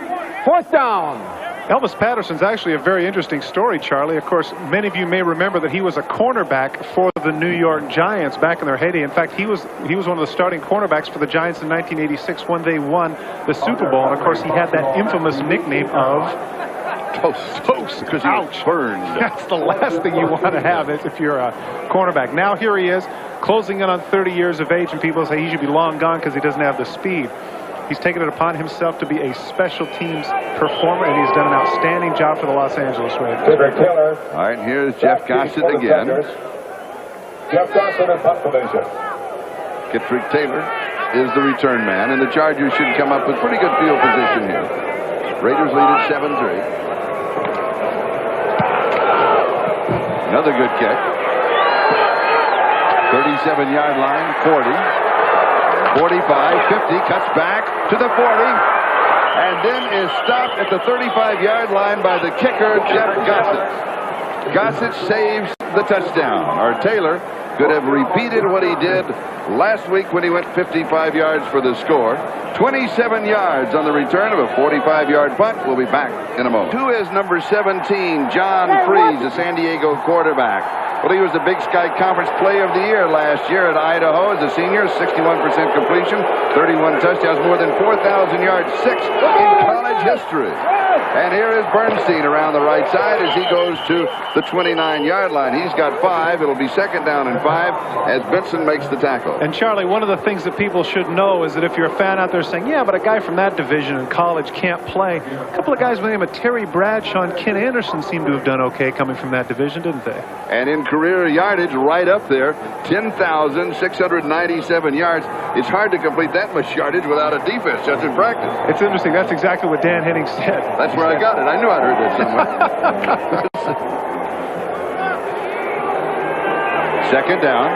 4th down. Elvis Patterson's actually a very interesting story, Charlie. Of course, many of you may remember that he was a cornerback for the New York Giants back in their heyday. In fact, he was one of the starting cornerbacks for the Giants in 1986 when they won the Super Bowl. And of course, he had that infamous nickname of Toast. Because he was burned. That's the last thing you want to have if you're a cornerback. Now here he is, closing in on 30 years of age, and people say he should be long gone because he doesn't have the speed. He's taken it upon himself to be a special teams performer, and he's done an outstanding job for the Los Angeles Raiders. All right, here's Jeff Gossett again. Jeff Gossett in punt formation. Kittrick Taylor is the return man, and the Chargers should come up with pretty good field position here. Raiders lead at 7-3. Another good kick. 37-yard line, 40. 45, 50, cuts back to the 40, and then is stopped at the 35-yard line by the kicker, Jeff Gossett. Gossett saves the touchdown. Or Taylor could have repeated what he did last week when he went 55 yards for the score. 27 yards on the return of a 45-yard punt. We'll be back in a moment. 2 is number 17, John Freeze, a San Diego quarterback. Well, he was the Big Sky Conference Play of the Year last year at Idaho as a senior. 61% completion, 31 touchdowns, more than 4,000 yards, 6 in college history. And here is Bernstein around the right side as he goes to the 29-yard line. He's got 5. It'll be 2nd down and 5 as Benson makes the tackle. And Charlie, one of the things that people should know is that if you're a fan out there saying, yeah, but a guy from that division in college can't play, a couple of guys by the name of Terry Bradshaw and Ken Anderson seem to have done okay coming from that division, didn't they? And in career yardage, right up there, 10,697 yards. It's hard to complete that much yardage without a defense just in practice. It's interesting. That's exactly what Dan Henning said. That's where I got it. I knew I'd heard that somewhere. 2nd down.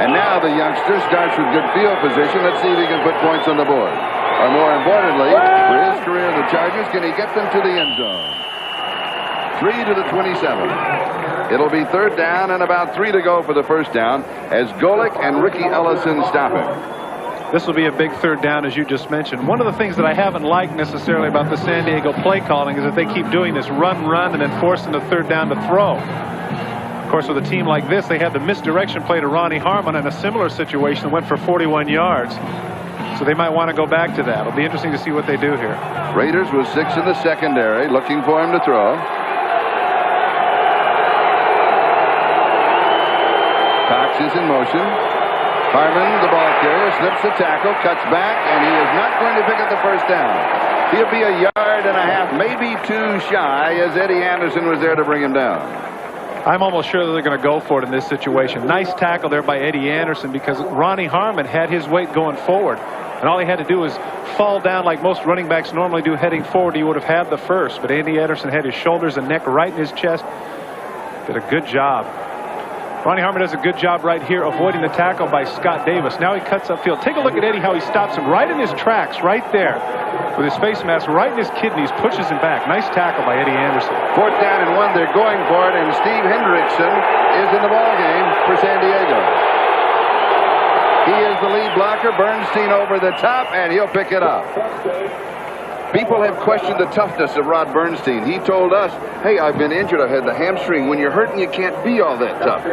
And now the youngster starts with good field position. Let's see if he can put points on the board. Or more importantly, for his career in the Chargers, can he get them to the end zone? 3 to the 27. It'll be 3rd down and about 3 to go for the 1st down as Golick and Ricky Ellison stop him. This will be a big 3rd down, as you just mentioned. One of the things that I haven't liked necessarily about the San Diego play calling is that they keep doing this run, and then forcing the 3rd down to throw. Of course, with a team like this, they had the misdirection play to Ronnie Harmon in a similar situation that went for 41 yards. So they might want to go back to that. It'll be interesting to see what they do here. Raiders with 6 in the secondary, looking for him to throw. Cox is in motion. Harmon, the ball carrier, slips the tackle, cuts back, and he is not going to pick up the 1st down. He'll be 1.5 yards, maybe 2 shy, as Eddie Anderson was there to bring him down. I'm almost sure that they're going to go for it in this situation. Nice tackle there by Eddie Anderson because Ronnie Harmon had his weight going forward. And all he had to do was fall down like most running backs normally do heading forward. He would have had the 1st. But Andy Anderson had his shoulders and neck right in his chest. Did a good job. Ronnie Harmon does a good job right here avoiding the tackle by Scott Davis. Now he cuts upfield. Take a look at Eddie, how he stops him right in his tracks, right there. With his face mask right in his kidneys, pushes him back. Nice tackle by Eddie Anderson. 4th down and 1, they're going for it, and Steve Hendrickson is in the ballgame for San Diego. He is the lead blocker. Bernstein over the top, and he'll pick it up. People have questioned the toughness of Rod Bernstein. He told us, hey, I've been injured. I've had the hamstring. When you're hurting, you can't be all that tough.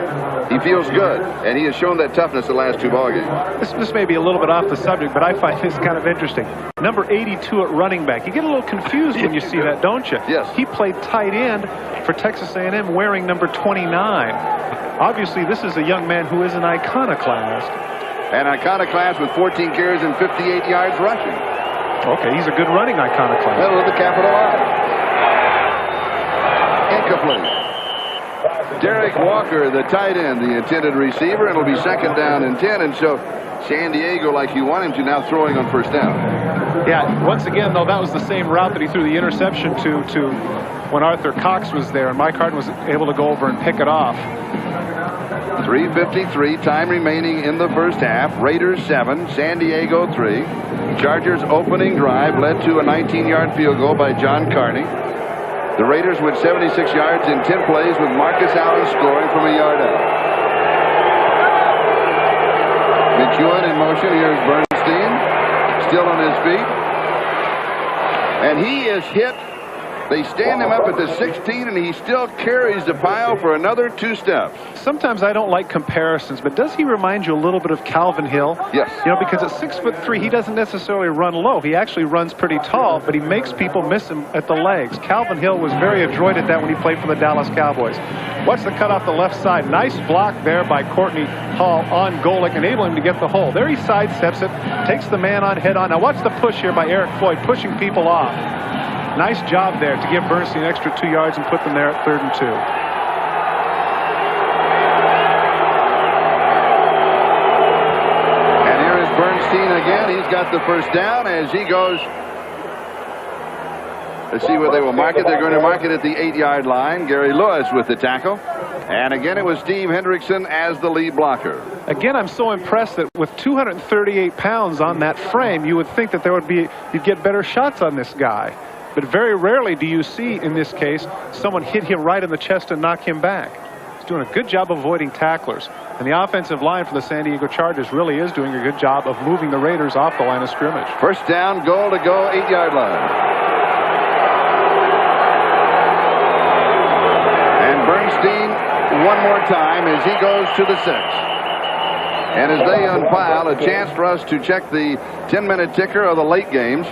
He feels good, and he has shown that toughness the last 2 ball games. This may be a little bit off the subject, but I find this kind of interesting. Number 82 at running back. You get a little confused when you see that, don't you? Yes. He played tight end for Texas A&M wearing number 29. Obviously, this is a young man who is an iconoclast. And Iconoclast with 14 carries and 58 yards rushing. Okay, he's a good running Iconoclast. That was the capital I. Incomplete. Derek Walker, the tight end, the intended receiver. It'll be second down and 10. And so San Diego, like you want him to, now throwing on first down. Yeah, once again, though, that was the same route that he threw the interception to when Arthur Cox was there, and Mike Harden was able to go over and pick it off. 3:53 time remaining in the first half. Raiders 7, San Diego 3. Chargers opening drive led to a 19-yard field goal by John Carney. The Raiders with 76 yards in 10 plays with Marcus Allen scoring from a yard out. McEwen in motion. Here's Bernstein, still on his feet. And he is hit. They stand him up at the 16, and he still carries the pile for another 2 steps. Sometimes I don't like comparisons, but does he remind you a little bit of Calvin Hill? Yes. You know, because at 6'3", he doesn't necessarily run low. He actually runs pretty tall, but he makes people miss him at the legs. Calvin Hill was very adroit at that when he played for the Dallas Cowboys. Watch the cut off the left side. Nice block there by Courtney Hall on Golick, enabling him to get the hole. There he sidesteps it, takes the man on head on. Now watch the push here by Eric Floyd, pushing people off. Nice job there to give Bernstein an extra 2 yards and put them there at 3rd and 2. And here is Bernstein again. He's got the first down as he goes. Let's see where they will mark it. They're going to mark it at the 8-yard line. Gary Lewis with the tackle. And again, it was Steve Hendrickson as the lead blocker. Again, I'm so impressed that with 238 pounds on that frame, you would think that you'd get better shots on this guy. But very rarely do you see, in this case, someone hit him right in the chest and knock him back. He's doing a good job of avoiding tacklers. And the offensive line for the San Diego Chargers really is doing a good job of moving the Raiders off the line of scrimmage. First down, goal to go, 8-yard line. And Bernstein one more time as he goes to the 6. And as they unpile, a chance for us to check the 10-minute ticker of the late games.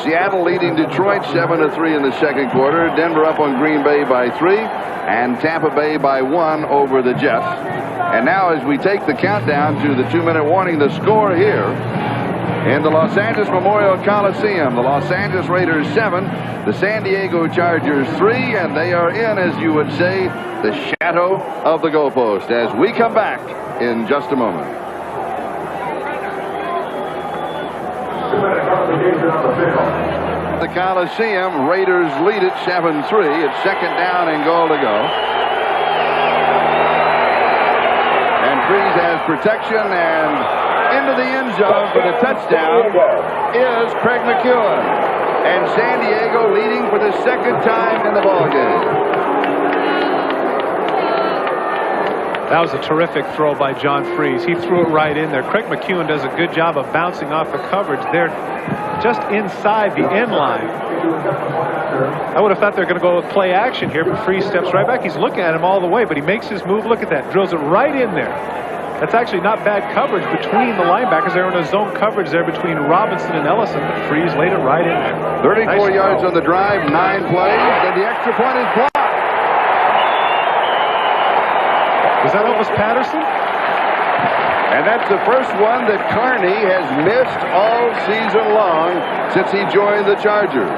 Seattle leading Detroit 7-3 in the second quarter. Denver up on Green Bay by 3, and Tampa Bay by 1 over the Jets. And now as we take the countdown to the 2-minute warning, the score here in the Los Angeles Memorial Coliseum: the Los Angeles Raiders 7, the San Diego Chargers 3, and they are in, as you would say, the shadow of the goalpost as we come back in just a moment. The Coliseum, Raiders lead it 7-3. It's second down and goal to go. And Freeze has protection, and into the end zone for the touchdown is Craig McEwen. And San Diego leading for the second time in the ballgame. That was a terrific throw by John Freeze. He threw it right in there. Craig McEwen does a good job of bouncing off the coverage. They're just inside the end line. I would have thought they're going to go with play action here, but Freeze steps right back. He's looking at him all the way, but he makes his move. Look at that. Drills it right in there. That's actually not bad coverage between the linebackers. They're in a zone coverage there between Robinson and Ellison, but Freeze laid it right in there. 34 yards on the drive, 9 plays, and the extra point is blocked. Was that Elvis Patterson? And that's the first one that Carney has missed all season long since he joined the Chargers.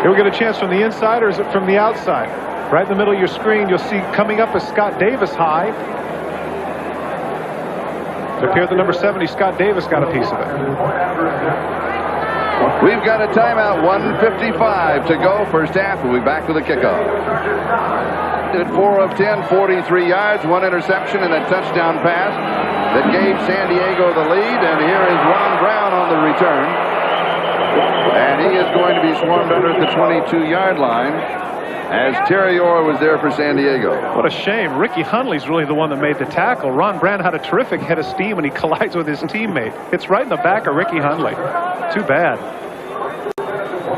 Here we get a chance from the inside, or is it from the outside? Right in the middle of your screen, you'll see coming up is Scott Davis high. It appeared the number 70, Scott Davis, got a piece of it. We've got a timeout, 1:55 to go. First half, we'll be back to the kickoff. At 4 of 10, 43 yards, 1 interception, and a touchdown pass that gave San Diego the lead. And here is Ron Brown on the return. And he is going to be swarmed under at the 22-yard line, as Terry Orr was there for San Diego. What a shame. Ricky Hundley's really the one that made the tackle. Ron Brown had a terrific head of steam when he collides with his teammate. It's right in the back of Ricky Hundley. Too bad.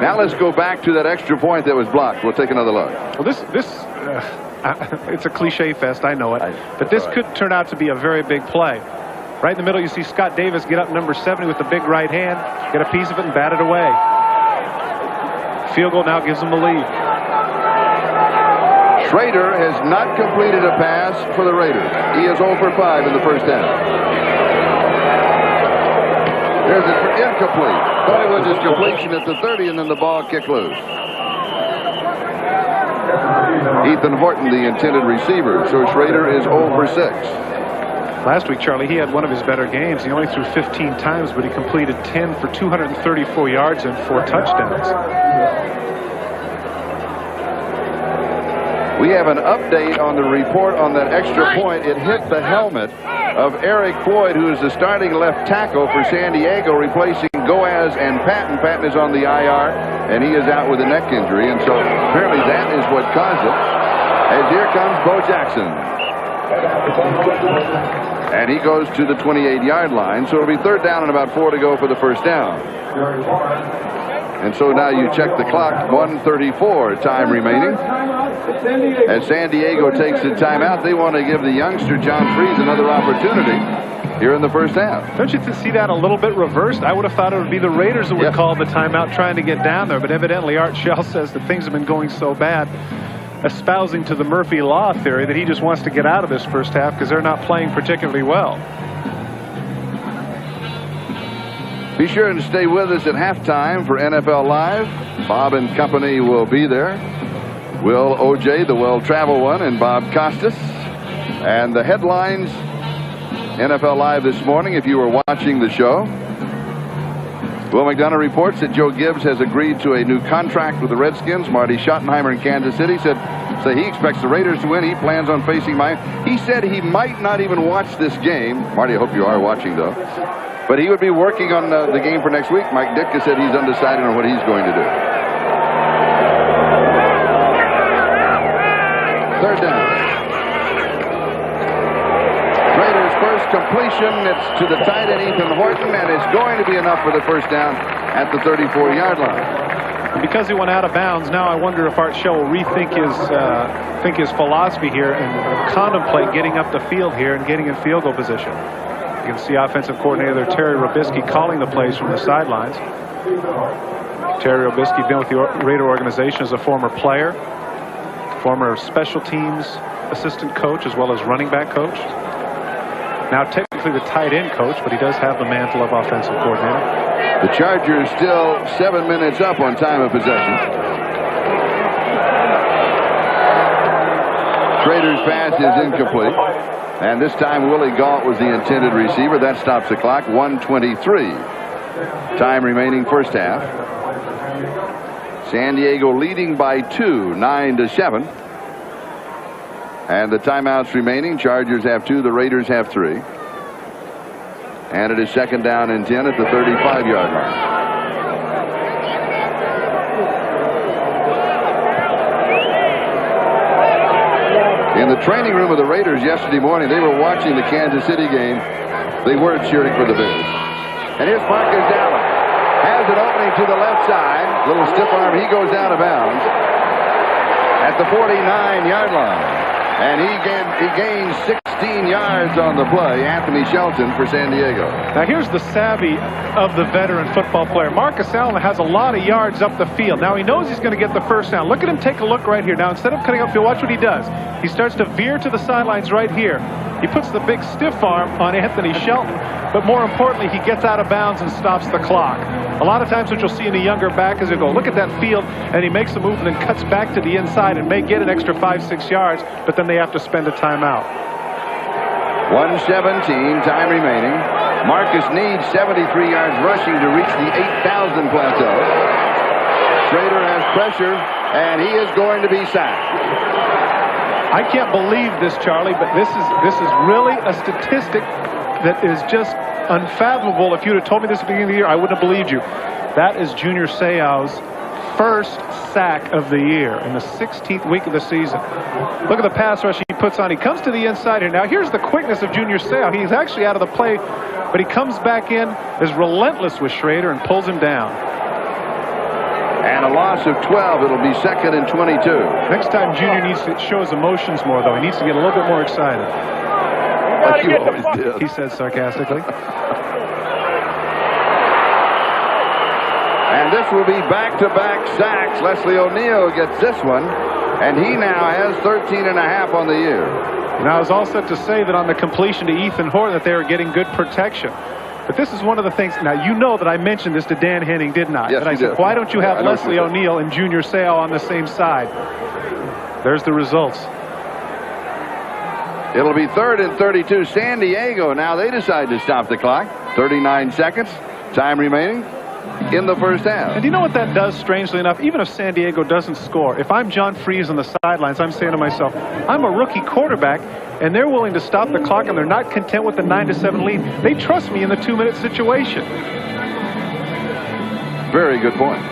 Now let's go back to that extra point that was blocked. We'll take another look. Well, it's a cliche fest, I know it. But this could turn out to be a very big play. Right in the middle, you see Scott Davis get up number 70 with the big right hand, get a piece of it and bat it away. Field goal now gives them the lead. Schrader has not completed a pass for the Raiders. He is 0 for 5 in the first half. There's an incomplete. Thought it was his completion at the 30, and then the ball kicked loose. Ethan Horton, the intended receiver. So Schrader is 0 for 6. Last week, Charlie, he had one of his better games. He only threw 15 times, but he completed 10 for 234 yards and 4 touchdowns. We have an update on the report on that extra point. It hit the helmet of Eric Floyd, who is the starting left tackle for San Diego, replacing Goaz and Patton. Patton is on the IR, and he is out with a neck injury, and so apparently that is what caused it. As here comes Bo Jackson. And he goes to the 28-yard line, so it'll be 3rd down and about 4 to go for the first down. And so now you check the clock, 1:34 time remaining. As San Diego takes the timeout, they want to give the youngster John Freeze another opportunity here in the first half. Don't you see that a little bit reversed? I would have thought it would be the Raiders that would call the timeout trying to get down there, but evidently Art Shell says that things have been going so bad, espousing to the Murphy Law theory that he just wants to get out of this first half because they're not playing particularly well. Be sure to stay with us at halftime for NFL Live. Bob and company will be there. Will O.J., the well-traveled one, and Bob Costas. And the headlines, NFL Live this morning, if you were watching the show. Will McDonough reports that Joe Gibbs has agreed to a new contract with the Redskins. Marty Schottenheimer in Kansas City said he expects the Raiders to win. He plans on facing Miami. He said he might not even watch this game. Marty, I hope you are watching, though. But he would be working on the game for next week. Mike Ditka said he's undecided on what he's going to do. 3rd down. Raiders' first completion. It's to the tight end Ethan Horton, and it's going to be enough for the first down at the 34-yard line. And because he went out of bounds, now I wonder if Art Shell will rethink his philosophy here and contemplate getting up the field here and getting in field goal position. You can see offensive coordinator Terry Robisky calling the plays from the sidelines. Terry Robisky been with the Raider organization as a former player, former special teams assistant coach, as well as running back coach. Now technically the tight end coach, but he does have the mantle of offensive coordinator. The Chargers still 7 minutes up on time of possession. Schrader's pass is incomplete. And this time Willie Gault was the intended receiver. That stops the clock. 1:23 time remaining first half. San Diego leading by 2, 9-7. And the timeouts remaining. Chargers have 2. The Raiders have 3. And it is 2nd down and 10 at the 35-yard line. In the training room of the Raiders yesterday morning, they were watching the Kansas City game. They were cheering for the Bears. And here's Marcus Allen. Has an opening to the left side. Little stiff arm. He goes out of bounds at the 49-yard line. And he gains 16 yards on the play. Anthony Shelton for San Diego. Now here's the savvy of the veteran football player. Marcus Allen has a lot of yards up the field. Now he knows he's going to get the first down. Look at him take a look right here. Now instead of cutting upfield, watch what he does. He starts to veer to the sidelines right here. He puts the big stiff arm on Anthony Shelton, but more importantly, he gets out of bounds and stops the clock. A lot of times what you'll see in a younger back is he'll go, look at that field, and he makes a move and then cuts back to the inside and may get an extra 5-6 yards, but then they have to spend a timeout. 1:17 time remaining. Marcus needs 73 yards rushing to reach the 8,000 plateau. Schrader has pressure, and he is going to be sacked. I can't believe this, Charlie, but this is really a statistic that is just unfathomable. If you'd have told me this at the beginning of the year, I wouldn't have believed you. That is Junior Seau's first sack of the year in the 16th week of the season. Look at the pass rush he puts on. He comes to the inside here. Now here's the quickness of Junior Seau. He's actually out of the play, but he comes back in, is relentless with Schrader, and pulls him down. And a loss of 12. It'll be 2nd and 22. Next time Junior needs to show his emotions more, though. He needs to get a little bit more excited. Like you always did. He said sarcastically. And this will be back-to-back sacks. Leslie O'Neal gets this one. And he now has 13.5 on the year. And I was all set to say that on the completion to Ethan Horton that they were getting good protection. But this is one of the things. Now, you know that I mentioned this to Dan Henning, didn't I? Yes, and I you said, did. why don't you have know Leslie O'Neal and Junior Seau on the same side? There's the results. It'll be 3rd and 32. San Diego, now they decide to stop the clock. 39 seconds, time remaining in the first half. And you know what that does, strangely enough? Even if San Diego doesn't score, if I'm John Freese on the sidelines, I'm saying to myself, I'm a rookie quarterback, and they're willing to stop the clock, and they're not content with the 9-7 lead. They trust me in the 2-minute situation. Very good point.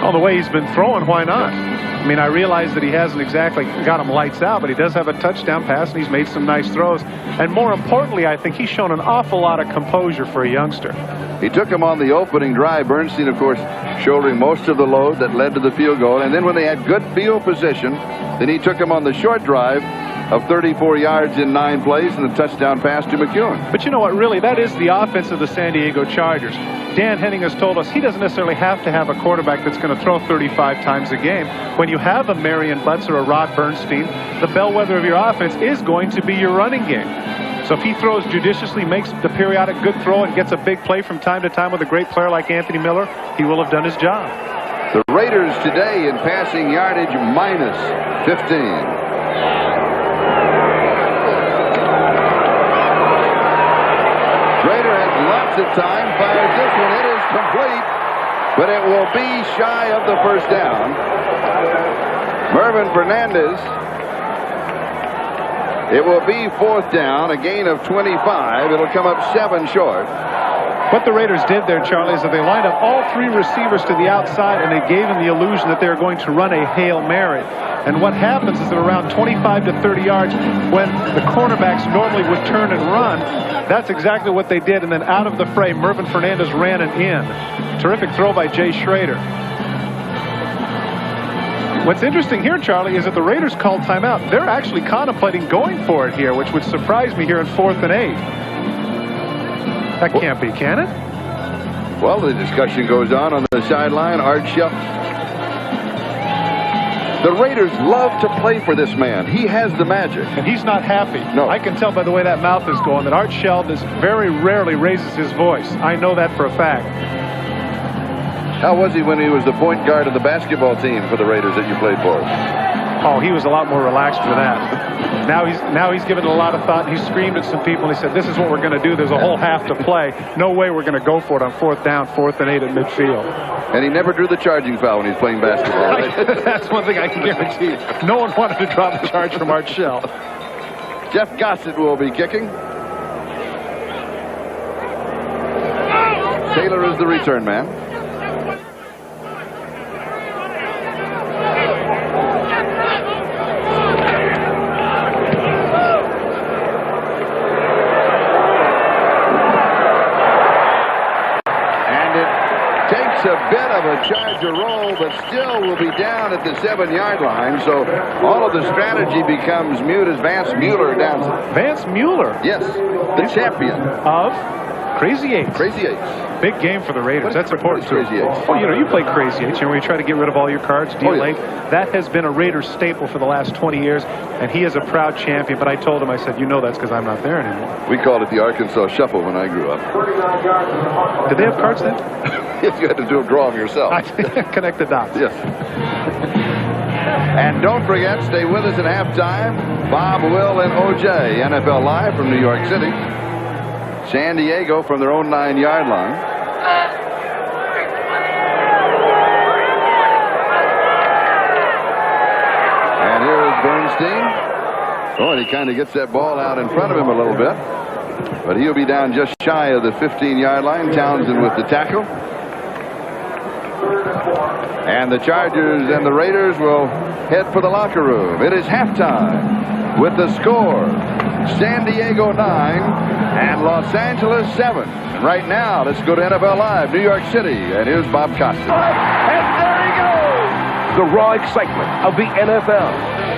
Oh, the way he's been throwing, why not? I mean, I realize that he hasn't exactly got him lights out, but he does have a touchdown pass, and he's made some nice throws. And more importantly, I think he's shown an awful lot of composure for a youngster. He took him on the opening drive. Bernstein, of course, shouldering most of the load that led to the field goal. And then when they had good field position, then he took him on the short drive of 34 yards in 9 plays and a touchdown pass to McEwen. But you know what, really, that is the offense of the San Diego Chargers. Dan Henning has told us he doesn't necessarily have to have a quarterback that's going to throw 35 times a game. When you have a Marion Butts or a Rod Bernstein, the bellwether of your offense is going to be your running game. So if he throws judiciously, makes the periodic good throw, and gets a big play from time to time with a great player like Anthony Miller, he will have done his job. The Raiders today in passing yardage minus 15. Rader has lots of time, fires this one. It is complete, but it will be shy of the first down. Mervin Fernandez. It will be 4th down, a gain of 25. It'll come up 7 short. What the Raiders did there, Charlie, is that they lined up all 3 receivers to the outside, and they gave them the illusion that they were going to run a Hail Mary. And what happens is that around 25 to 30 yards, when the cornerbacks normally would turn and run, that's exactly what they did. And then out of the fray, Mervin Fernandez ran an in. Terrific throw by Jay Schrader. What's interesting here, Charlie, is that the Raiders called timeout. They're actually contemplating going for it here, which would surprise me here in 4th and 8. That can't be, can it? Well, the discussion goes on the sideline. Art Shell. The Raiders love to play for this man. He has the magic. And he's not happy. No. I can tell by the way that mouth is going that Art Shell very rarely raises his voice. I know that for a fact. How was he when he was the point guard of the basketball team for the Raiders that you played for? Oh, he was a lot more relaxed for that. Now he's given it a lot of thought. He screamed at some people. He said, this is what we're going to do. There's a whole half to play. No way we're going to go for it on 4th down, 4th and 8 at midfield. And he never drew the charging foul when he's playing basketball. Right? That's one thing I can guarantee. No one wanted to drop the charge from Art Shell. Jeff Gossett will be kicking. Taylor is the return man. A bit of a Charger roll, but still will be down at the 7-yard line. So all of the strategy becomes mute as Vance Mueller downs it. Vance Mueller? Yes, the champion of Crazy Eights. Crazy Eights. Big game for the Raiders. That's important too. Crazy Eights. Well, you play Crazy Eights. Where you try to get rid of all your cards, deal late. Yeah. That has been a Raiders staple for the last 20 years, and he is a proud champion. But I told him, I said, you know that's because I'm not there anymore. We called it the Arkansas Shuffle when I grew up. Did they have cards then? Yes, you had to draw them yourself. Connect the dots. Yes. And don't forget, stay with us at halftime. Bob, Will, and OJ, NFL Live from New York City. San Diego from their own 9-yard line. And here is Bernstein. Oh, and he kind of gets that ball out in front of him a little bit. But he'll be down just shy of the 15-yard line. Townsend with the tackle. And the Chargers and the Raiders will head for the locker room. It is halftime with the score. San Diego 9 and Los Angeles 7. And right now, let's go to NFL Live, New York City. And here's Bob Costas. And there he goes! The raw excitement of the NFL.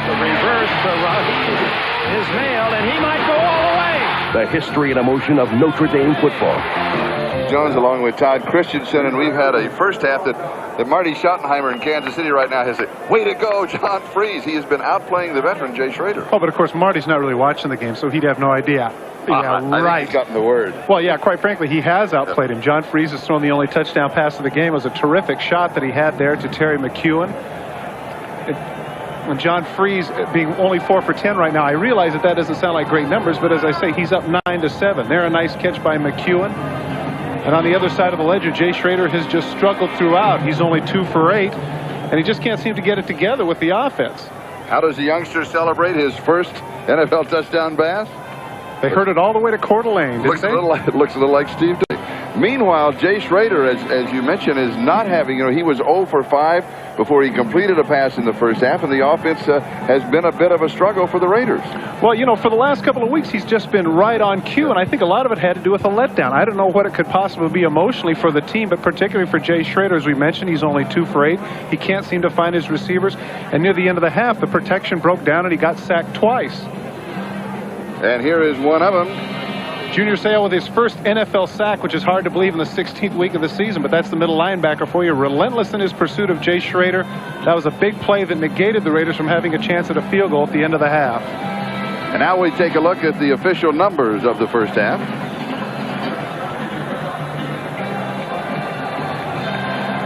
The reverse run is nailed, and he might go all the way. The history and emotion of Notre Dame football. Jones along with Todd Christensen, and we've had a first half that Marty Schottenheimer in Kansas City right now has a way to go, John Freese. He has been outplaying the veteran Jay Schrader. Oh, but of course Marty's not really watching the game, so he'd have no idea. Yeah, I right. think he's gotten the word. Well, yeah, quite frankly, he has outplayed him. John Freese has thrown the only touchdown pass of the game. It was a terrific shot that he had there to Terry McEwen. When John Freese being only 4 for 10 right now, I realize that doesn't sound like great numbers, but as I say, he's up 9-7. There, a nice catch by McEwen. And on the other side of the ledger, Jay Schrader has just struggled throughout. He's only 2 for 8, and he just can't seem to get it together with the offense. How does the youngster celebrate his first NFL touchdown pass? They heard it all the way to Coeur d'Alene, didn't they? It looks a little like Steve Day. Meanwhile, Jay Schrader, as you mentioned, is not having, he was 0 for 5 before he completed a pass in the first half, and the offense has been a bit of a struggle for the Raiders. Well, for the last couple of weeks, he's just been right on cue, and I think a lot of it had to do with a letdown. I don't know what it could possibly be emotionally for the team, but particularly for Jay Schrader, as we mentioned, he's only 2 for 8. He can't seem to find his receivers, and near the end of the half, the protection broke down, and he got sacked twice. And here is one of them. Junior Seau with his first NFL sack, which is hard to believe in the 16th week of the season, but that's the middle linebacker for you. Relentless in his pursuit of Jay Schrader. That was a big play that negated the Raiders from having a chance at a field goal at the end of the half. And now we take a look at the official numbers of the first half.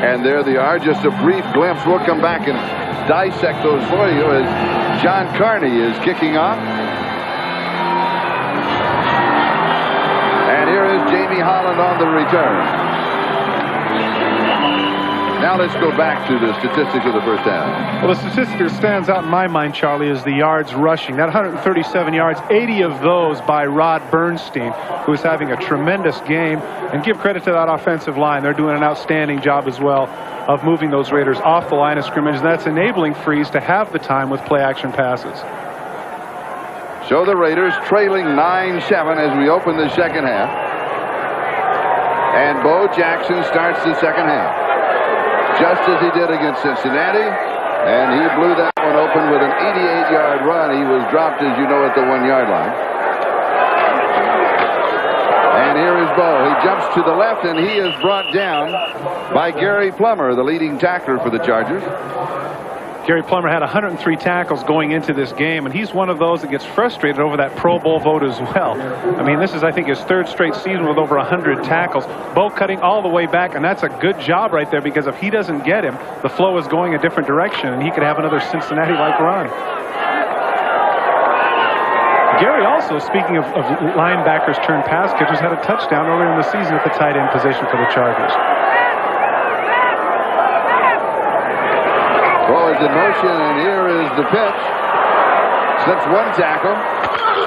And there they are, just a brief glimpse. We'll come back and dissect those for you as John Carney is kicking off. And here is Jamie Holland on the return. Now let's go back to the statistics of the first half. Well, the statistic that stands out in my mind, Charlie, is the yards rushing. That 137 yards, 80 of those by Rod Bernstein, who is having a tremendous game. And give credit to that offensive line. They're doing an outstanding job as well of moving those Raiders off the line of scrimmage. And that's enabling Freese to have the time with play-action passes. So the Raiders trailing 9-7 as we open the second half. And Bo Jackson starts the second half, just as he did against Cincinnati. And he blew that one open with an 88-yard run. He was dropped, as you know, at the 1-yard line. And here is Bo. He jumps to the left, and he is brought down by Gary Plummer, the leading tackler for the Chargers. Gary Plummer had 103 tackles going into this game, and he's one of those that gets frustrated over that Pro Bowl vote as well. I mean, this is, I think, his 3rd straight season with over 100 tackles. Bo cutting all the way back, and that's a good job right there, because if he doesn't get him, the flow is going a different direction, and he could have another Cincinnati-like run. Gary also, speaking of linebackers turned pass catchers, had a touchdown earlier in the season at the tight end position for the Chargers. Ball is in motion, and here is the pitch. Slips one tackle,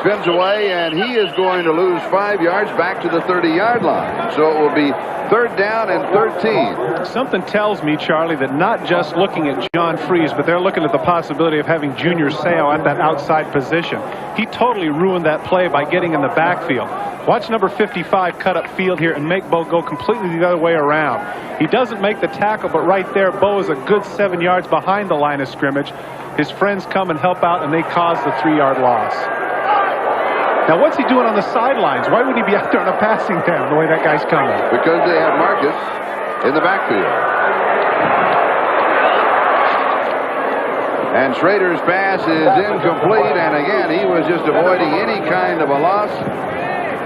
spins away, and he is going to lose 5 yards back to the 30-yard line. So it will be 3rd down and 13. Something tells me, Charlie, that not just looking at John Freese, but they're looking at the possibility of having Junior Seau at that outside position. He totally ruined that play by getting in the backfield. Watch number 55 cut up field here and make Bo go completely the other way around. He doesn't make the tackle, but right there, Bo is a good 7 yards behind the line of scrimmage. His friends come and help out, and they cause the 3-yard loss. Now, what's he doing on the sidelines? Why would he be out there on a passing down the way that guy's coming? Because they have Marcus in the backfield. And Schrader's pass is incomplete, and again, he was just avoiding any kind of a loss.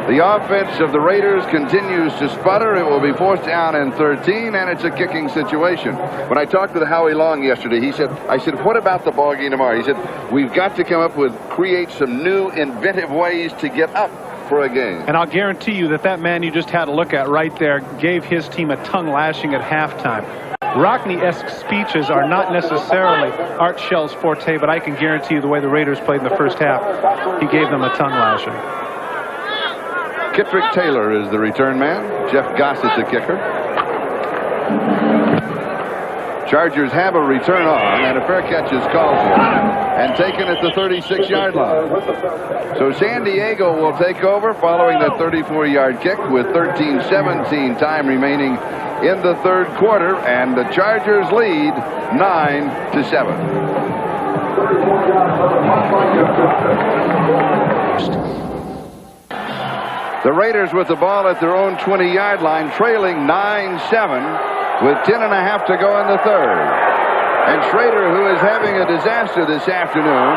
The offense of the Raiders continues to sputter. It will be 4th down and 13, and it's a kicking situation. When I talked with Howie Long yesterday, I said, what about the ball game tomorrow? He said, we've got to come up with, create some new inventive ways to get up for a game. And I'll guarantee you that man you just had a look at right there gave his team a tongue lashing at halftime. Rockne-esque speeches are not necessarily Art Shell's forte, but I can guarantee you the way the Raiders played in the first half, he gave them a tongue lashing. Kittrick Taylor is the return man. Jeff Gossett the kicker. Chargers have a return on, and a fair catch is called for and taken at the 36-yard line. So San Diego will take over following the 34-yard kick with 13-17 time remaining in the 3rd quarter, and the Chargers lead 9-7. The Raiders with the ball at their own 20-yard line, trailing 9-7 with 10.5 to go in the third. And Schrader, who is having a disaster this afternoon,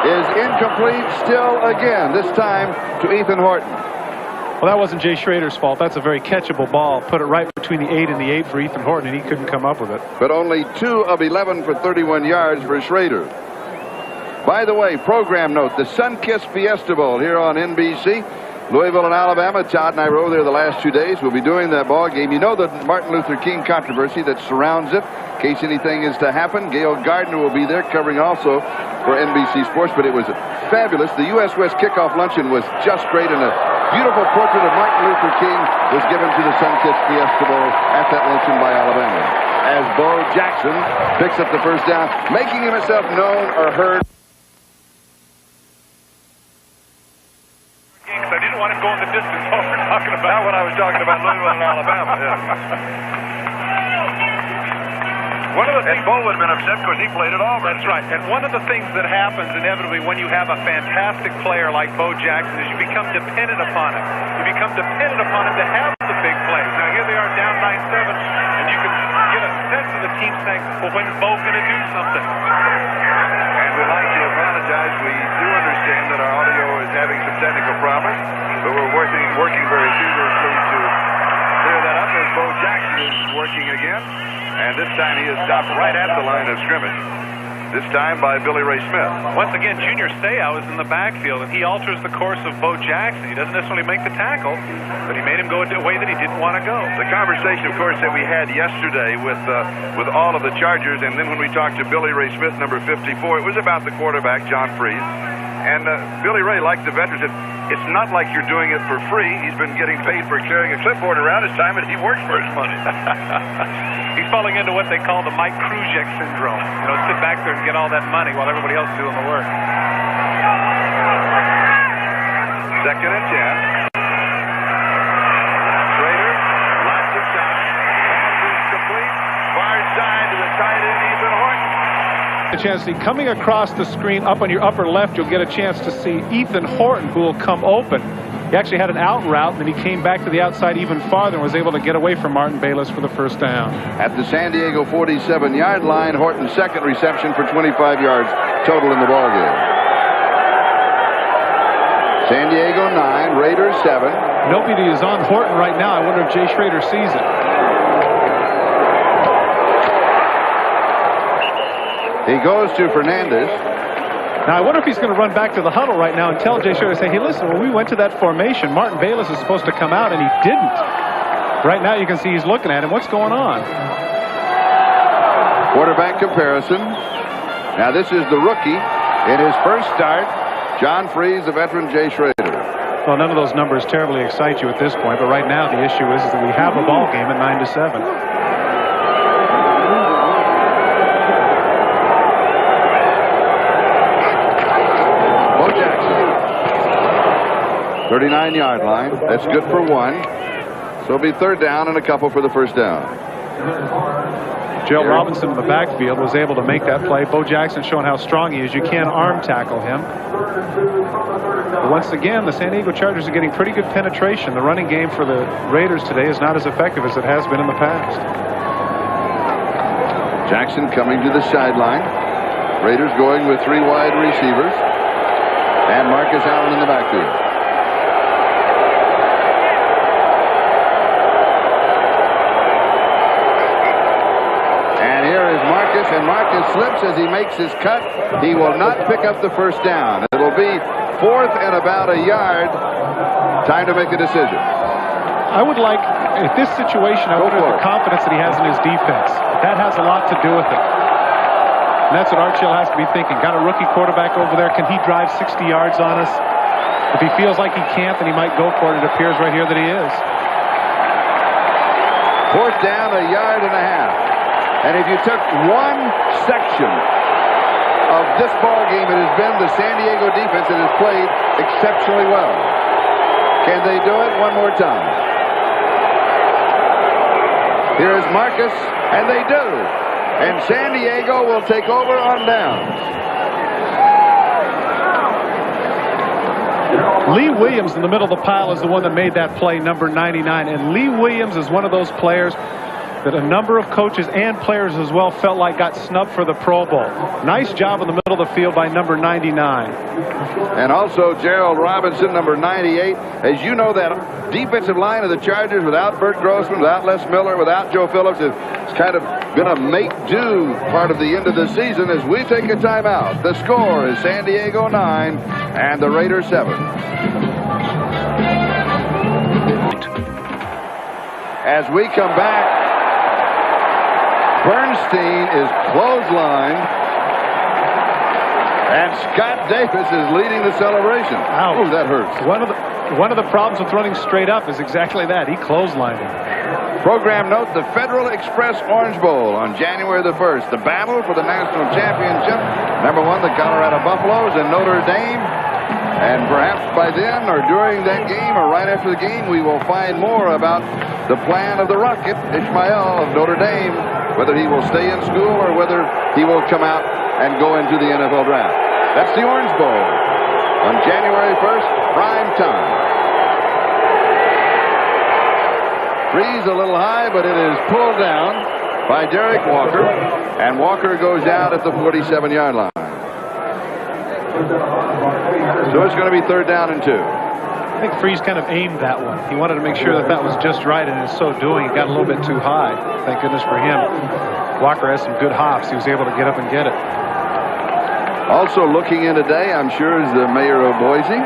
is incomplete still again, this time to Ethan Horton. Well, that wasn't Jay Schrader's fault. That's a very catchable ball. Put it right between the 8 and the 8 for Ethan Horton, and he couldn't come up with it. But only 2 of 11 for 31 yards for Schrader. By the way, program note, the Sunkist Fiesta Bowl here on NBC. Louisville and Alabama. Todd and I were over there the last 2 days. We'll be doing that ball game. You know the Martin Luther King controversy that surrounds it. In case anything is to happen, Gail Gardner will be there covering also for NBC Sports. But it was fabulous. The U.S. West kickoff luncheon was just great, and a beautiful portrait of Martin Luther King was given to the Sunkist Fiesta Bowl at that luncheon by Alabama. As Bo Jackson picks up the first down, making himself known or heard. I didn't want him going the distance. What we're talking about. Not what I was talking about, Louisville and Alabama. Yeah. One of the things, Bo would have been upset because he played at Auburn. That's right. And one of the things that happens inevitably when you have a fantastic player like Bo Jackson is you become dependent upon him. You become dependent upon him to have the big plays. Now here they are down 9-7, and you can get a sense of the team saying, well, when's Bo going to do something? And we'd like to apologize. We do understand that our audio is having some technical problems, but we're working very feverishly to clear that up as Bo Jackson is working again. And this time he is stopped right at the line of scrimmage. This time by Billy Ray Smith. Once again, Junior Seau is in the backfield, and he alters the course of Bo Jackson. He doesn't necessarily make the tackle, but he made him go a way that he didn't want to go. The conversation, of course, that we had yesterday with all of the Chargers, and then when we talked to Billy Ray Smith, number 54, it was about the quarterback, John Freeze. And Billy Ray, like the veterans, said, it's not like you're doing it for free. He's been getting paid for carrying a clipboard around his time, and he works for his money. He's falling into what they call the Mike Krujek syndrome. You know, sit back there and get all that money while everybody else is doing the work. 2nd and 10. Schrader, lots of time. Pass is complete. Far side to the tight end, Ethan Horton. A chance to see coming across the screen up on your upper left, you'll get a chance to see Ethan Horton, who will come open. He actually had an out route, and then he came back to the outside even farther and was able to get away from Martin Bayless for the first down. At the San Diego 47-yard line, Horton's second reception for 25 yards total in the ballgame. San Diego 9, Raiders 7. Nobody is on Horton right now. I wonder if Jay Schrader sees it. He goes to Fernandez. Now, I wonder if he's going to run back to the huddle right now and tell Jay Schrader, say, hey, listen, when we went to that formation, Martin Bayless is supposed to come out, and he didn't. Right now, you can see he's looking at him. What's going on? Quarterback comparison. Now, this is the rookie in his first start, John Freeze, the veteran Jay Schrader. Well, none of those numbers terribly excite you at this point, but right now the issue is that we have a ball game at 9-7. 39-yard line. That's good for 1. So it'll be 3rd down and a couple for the first down. Gerald Robinson in the backfield was able to make that play. Bo Jackson showing how strong he is. You can arm tackle him. But once again, the San Diego Chargers are getting pretty good penetration. The running game for the Raiders today is not as effective as it has been in the past. Jackson coming to the sideline. Raiders going with 3 wide receivers. And Marcus Allen in the backfield. And Marcus slips as he makes his cut. He will not pick up the first down. It'll be 4th and about a yard. Time to make a decision. I would like, in this situation, I wonder the confidence that he has in his defense. That has a lot to do with it. And that's what Art Shell has to be thinking. Got a rookie quarterback over there. Can he drive 60 yards on us? If he feels like he can't, then he might go for it. It appears right here that he is. 4th down, a yard and a half. And if you took one section of this ball game, it has been the San Diego defense that has played exceptionally well. Can they do it? One more time. Here is Marcus, and they do. And San Diego will take over on downs. Lee Williams in the middle of the pile is the one that made that play, number 99. And Lee Williams is one of those players that a number of coaches and players as well felt like got snubbed for the Pro Bowl. Nice job in the middle of the field by number 99. And also Gerald Robinson, number 98. As you know, that defensive line of the Chargers without Bert Grossman, without Les Miller, without Joe Phillips, it's kind of been a make-do part of the end of the season as we take a timeout. The score is San Diego 9 and the Raiders 7. As we come back, Bernstein is clotheslined, and Scott Davis is leading the celebration. Ouch. Oh, that hurts. One of the problems with running straight up is exactly that. He clotheslined him. Program note, the Federal Express Orange Bowl on January the 1st. The battle for the national championship. Number 1, the Colorado Buffaloes and Notre Dame. And perhaps by then or during that game or right after the game, we will find more about the plan of the Rocket, Ishmael of Notre Dame, whether he will stay in school or whether he will come out and go into the NFL draft. That's the Orange Bowl on January 1st, prime time. Three's a little high, but it is pulled down by Derek Walker, and Walker goes out at the 47-yard line. So it's going to be 3rd down and 2. I think Freeze kind of aimed that one. He wanted to make sure that that was just right, and in so doing, it got a little bit too high. Thank goodness for him. Walker has some good hops. He was able to get up and get it. Also looking in today, I'm sure, is the mayor of Boise,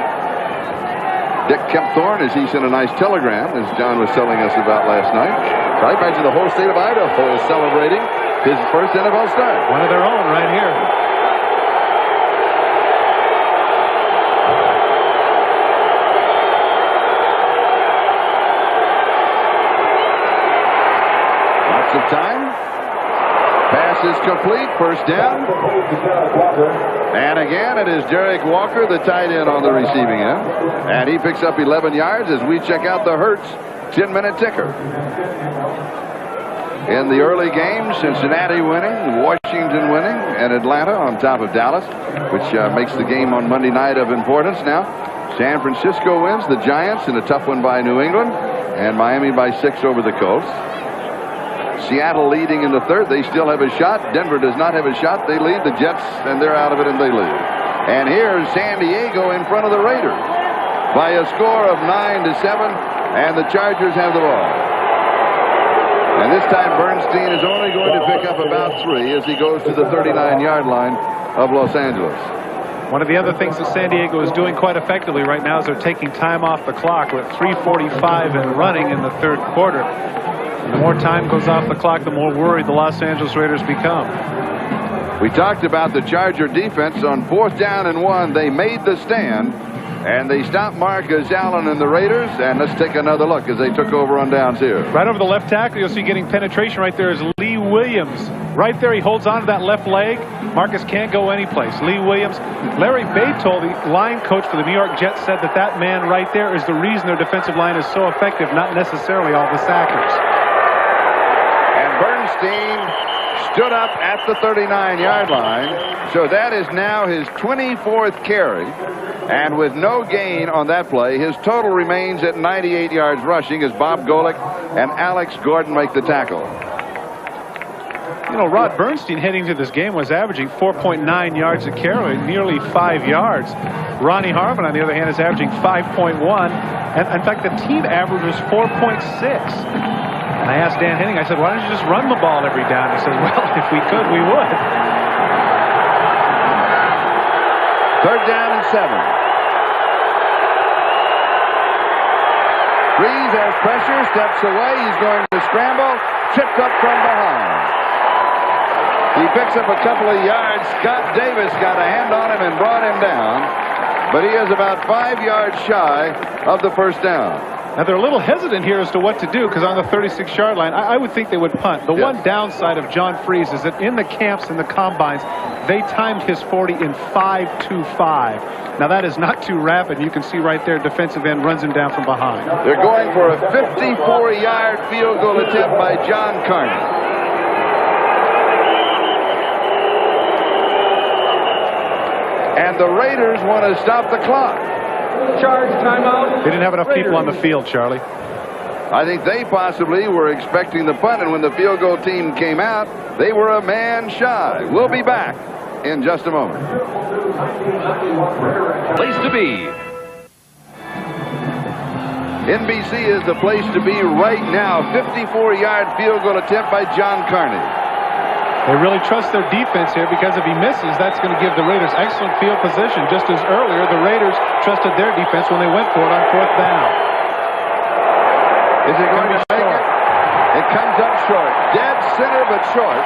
Dick Kempthorne, as he sent a nice telegram, as John was telling us about last night. So I imagine the whole state of Idaho is celebrating his first NFL start. One of their own right here. Of time. Pass is complete. 1st down. And again, it is Derek Walker, the tight end, on the receiving end. And he picks up 11 yards as we check out the Hertz 10-minute ticker. In the early games, Cincinnati winning, Washington winning, and Atlanta on top of Dallas, which makes the game on Monday night of importance now. San Francisco wins, the Giants in a tough one by New England, and Miami by 6 over the Colts. Seattle leading in the 3rd. They still have a shot. Denver does not have a shot. They lead. The Jets, and they're out of it, and they lose. And here's San Diego in front of the Raiders by a score of 9-7, and the Chargers have the ball. And this time Bernstein is only going to pick up about 3 as he goes to the 39-yard line of Los Angeles. One of the other things that San Diego is doing quite effectively right now is they're taking time off the clock with 3:45 and running in the 3rd quarter. The more time goes off the clock, the more worried the Los Angeles Raiders become. We talked about the Charger defense on 4th down and 1. They made the stand, and they stopped Marcus Allen and the Raiders. And let's take another look as they took over on downs here. Right over the left tackle, you'll see getting penetration right there is Lee Williams. Right there, he holds on to that left leg. Marcus can't go anyplace. Lee Williams. Larry Batol, the line coach for the New York Jets, said that that man right there is the reason their defensive line is so effective, not necessarily all the sackers. Bernstein stood up at the 39-yard line, so that is now his 24th carry, and with no gain on that play, his total remains at 98 yards rushing as Bob Golick and Alex Gordon make the tackle. You know, Rod Bernstein heading to this game was averaging 4.9 yards a carry, nearly 5 yards. Ronnie Harmon, on the other hand, is averaging 5.1, and in fact, the team average was 4.6. And I asked Dan Henning, I said, why don't you just run the ball every down? He said, well, if we could, we would. 3rd down and 7. Freeze has pressure, steps away. He's going to scramble, tripped up from behind. He picks up a couple of yards. Scott Davis got a hand on him and brought him down. But he is about 5 yards shy of the 1st down. Now, they're a little hesitant here as to what to do because on the 36-yard line, I would think they would punt. The one downside of John Freeze is that in the camps and the combines, they timed his 40 in 5.25. Now, that is not too rapid. You can see right there, defensive end runs him down from behind. They're going for a 54-yard field goal attempt by John Carney. And the Raiders want to stop the clock. Charge timeout. They didn't have enough people on the field, Charlie. I think they possibly were expecting the punt, and when the field goal team came out, they were a man shy. We'll be back in just a moment. Place to be. NBC is the place to be right now. 54-yard field goal attempt by John Carney. They really trust their defense here because if he misses, that's going to give the Raiders excellent field position. Just as earlier, the Raiders trusted their defense when they went for it on 4th down. Is it going to make it? It comes up short. Dead center, but short.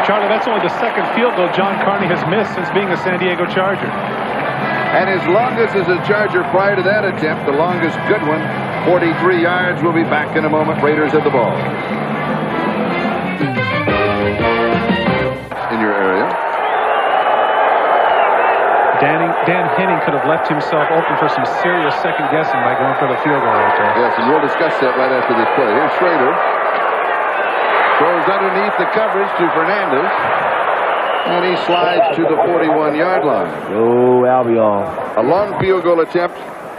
Charlie, that's only the second field goal John Carney has missed since being a San Diego Charger. And his longest as a Charger prior to that attempt, the longest good one, 43 yards. We'll be back in a moment. Raiders at the ball. In your area. Dan Henning could have left himself open for some serious second guessing by going for the field goal right there. Yes, and we'll discuss that right after this play. Here's Schrader. Throws underneath the coverage to Fernandez. And he slides to the 41-yard line. Oh, Albion. A long field goal attempt,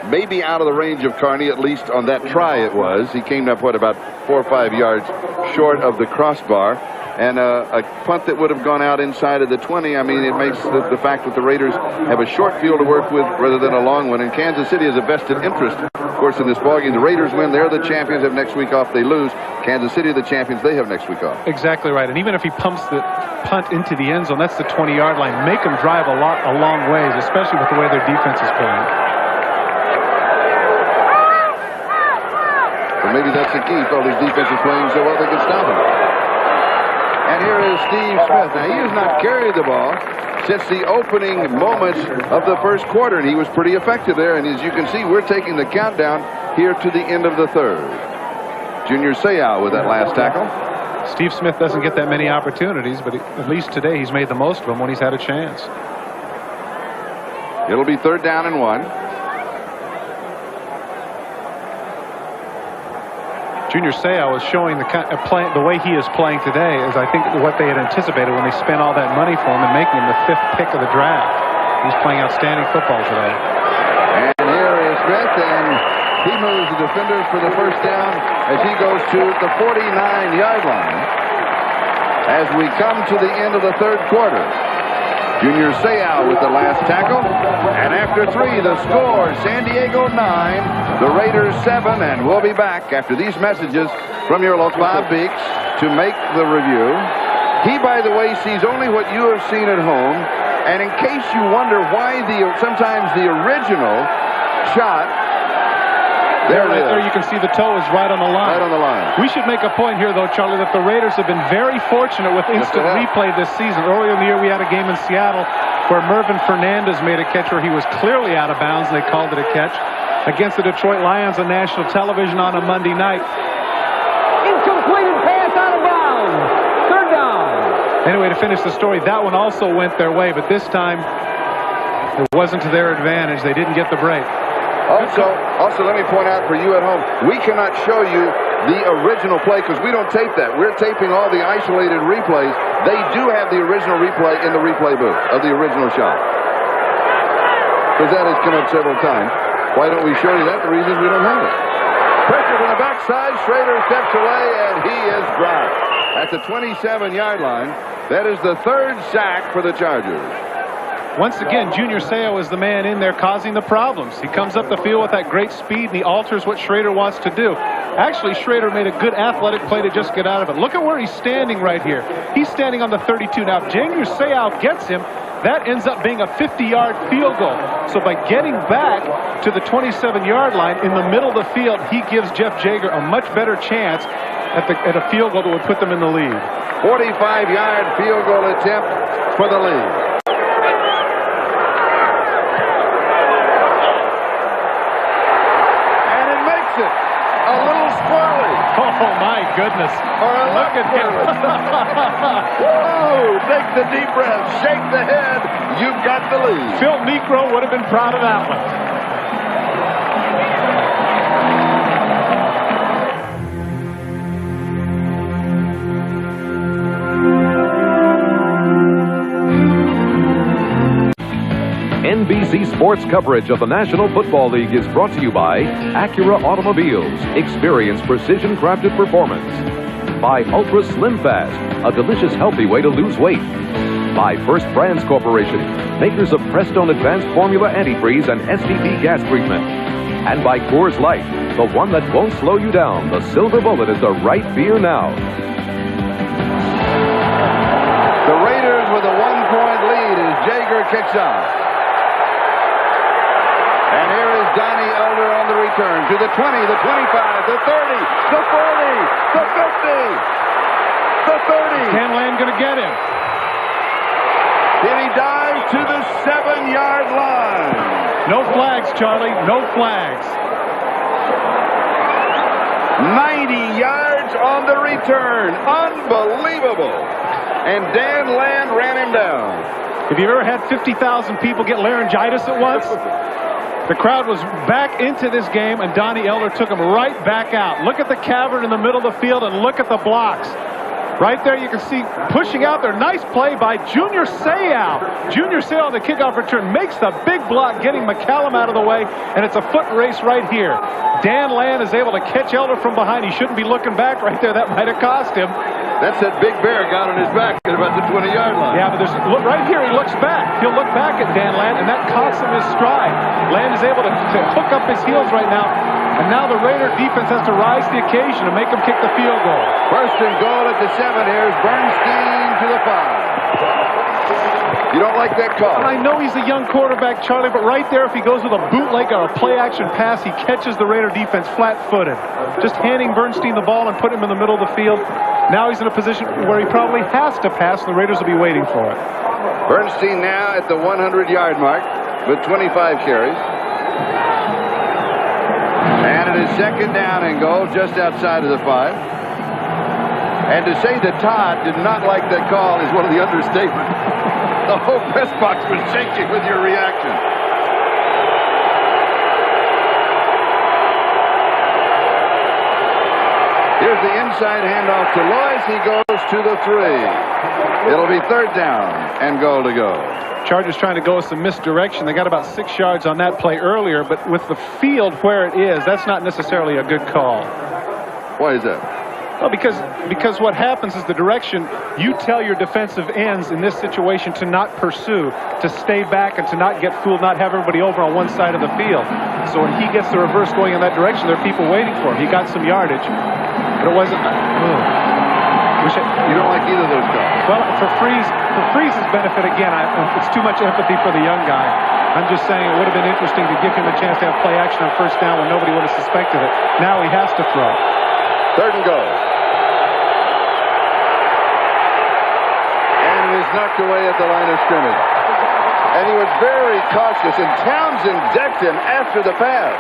maybe out of the range of Carney, at least on that try it was. He came up, what, about 4 or 5 yards short of the crossbar. And a punt that would have gone out inside of the 20. I mean, it makes the fact that the Raiders have a short field to work with rather than a long one. And Kansas City has a vested interest, of course, in this ballgame. The Raiders win. They're the champions. Have next week off. They lose. Kansas City are the champions. They have next week off. Exactly right. And even if he pumps the punt into the end zone, that's the 20-yard line. Make them drive a long ways, especially with the way their defense is playing. Well, maybe that's the key. All these defenses playing so well they can stop them. And here is Steve Smith. Now, he has not carried the ball since the opening moments of the first quarter, and he was pretty effective there. And as you can see, we're taking the countdown here to the end of the third. Junior Seau with that last tackle. Steve Smith doesn't get that many opportunities, but at least today he's made the most of them when he's had a chance. It'll be 3rd down and 1. Junior Seau is showing the way he is playing today is, I think, what they had anticipated when they spent all that money for him and making him the 5th pick of the draft. He's playing outstanding football today. And here is Smith, and he moves the defenders for the first down as he goes to the 49-yard line. As we come to the end of the third quarter, Junior Seau with the last tackle. And after 3, the score, San Diego 9, the Raiders 7. And we'll be back after these messages from your local Bob Beeks to make the review. He, by the way, sees only what you have seen at home. And in case you wonder why sometimes the original shot, there it is. There you can see the toe is right on the line. Right on the line. We should make a point here, though, Charlie, that the Raiders have been very fortunate with instant replay this season. Earlier in the year, we had a game in Seattle where Mervin Fernandez made a catch where he was clearly out of bounds, and they called it a catch. Against the Detroit Lions on national television on a Monday night. Incompleted pass out of bounds. 3rd down. Anyway, to finish the story, that one also went their way, but this time it wasn't to their advantage. They didn't get the break. Also, let me point out for you at home, we cannot show you the original play because we don't tape that. We're taping all the isolated replays. They do have the original replay in the replay booth of the original shot. Because that has come up several times. Why don't we show you that? The reason is we don't have it. Pressure from the backside. Schrader steps away, and he is dropped. At the 27-yard line, that is the 3rd sack for the Chargers. Once again, Junior Seau is the man in there causing the problems. He comes up the field with that great speed, and he alters what Schrader wants to do. Actually, Schrader made a good athletic play to just get out of it. Look at where he's standing right here. He's standing on the 32. Now, if Junior Seau gets him, that ends up being a 50-yard field goal. So by getting back to the 27-yard line in the middle of the field, he gives Jeff Jager a much better chance at a field goal that would put them in the lead. 45-yard field goal attempt for the lead. A little squirrely. Oh, my goodness. Look at him. Whoa, take the deep breath, shake the head. You've got the lead. Phil Niekro would have been proud of that NBC Sports coverage of the National Football League is brought to you by Acura Automobiles. Experience precision-crafted performance. By Ultra Slim Fast, a delicious, healthy way to lose weight. By First Brands Corporation, makers of Prestone Advanced Formula Antifreeze and STD gas treatment. And by Coors Light, the one that won't slow you down. The Silver Bullet is the right beer now. The Raiders with a 1-point lead as Jaeger kicks off. And here is Donnie Elder on the return to the 20, the 25, the 30, the 40, the 50, the 30. Dan Land going to get him. Then he dives to the 7-yard line. No flags, Charlie. No flags. 90 yards on the return. Unbelievable. And Dan Land ran him down. Have you ever had 50,000 people get laryngitis at once? The crowd was back into this game, and Donnie Elder took him right back out. Look at the cavern in the middle of the field, and look at the blocks. Right there you can see pushing out there. Nice play by Junior Seau. Junior Seau on the kickoff return makes the big block, getting McCallum out of the way, and it's a foot race right here. Dan Land is able to catch Elder from behind. He shouldn't be looking back right there. That might have cost him. That's that big bear got on his back at about the 20-yard line. Yeah, but look right here, he looks back. He'll look back at Dan Land, and that costs him his stride. Land is able to hook up his heels right now, and now the Raider defense has to rise to the occasion and make him kick the field goal. First and goal at the 7. Here's Bernstein to the 5. You don't like that call? I know he's a young quarterback, Charlie, but right there, if he goes with a bootleg or a play-action pass, he catches the Raider defense flat-footed. Just handing Bernstein the ball and putting him in the middle of the field. Now he's in a position where he probably has to pass, and the Raiders will be waiting for it. Bernstein now at the 100-yard mark with 25 carries. And it is second down and goal just outside of the 5. And to say that Todd did not like that call is one of the understatements. The whole press box was shaking with your reaction. Here's the inside handoff to Loyce. He goes to the 3. It'll be third down and goal to go. Chargers trying to go with some misdirection. They got about 6 yards on that play earlier, but with the field where it is, that's not necessarily a good call. Why is that? Well, because what happens is the direction you tell your defensive ends in this situation to not pursue, to stay back and to not get fooled, not have everybody over on one side of the field. So when he gets the reverse going in that direction, there are people waiting for him. He got some yardage, but it wasn't. You don't like either of those calls? Well, for Freeze's benefit, again, it's too much empathy for the young guy. I'm just saying it would have been interesting to give him a chance to have play action on first down when nobody would have suspected it. Now he has to throw. Third and goal. And it is knocked away at the line of scrimmage. And he was very cautious, and Townsend decked him after the pass.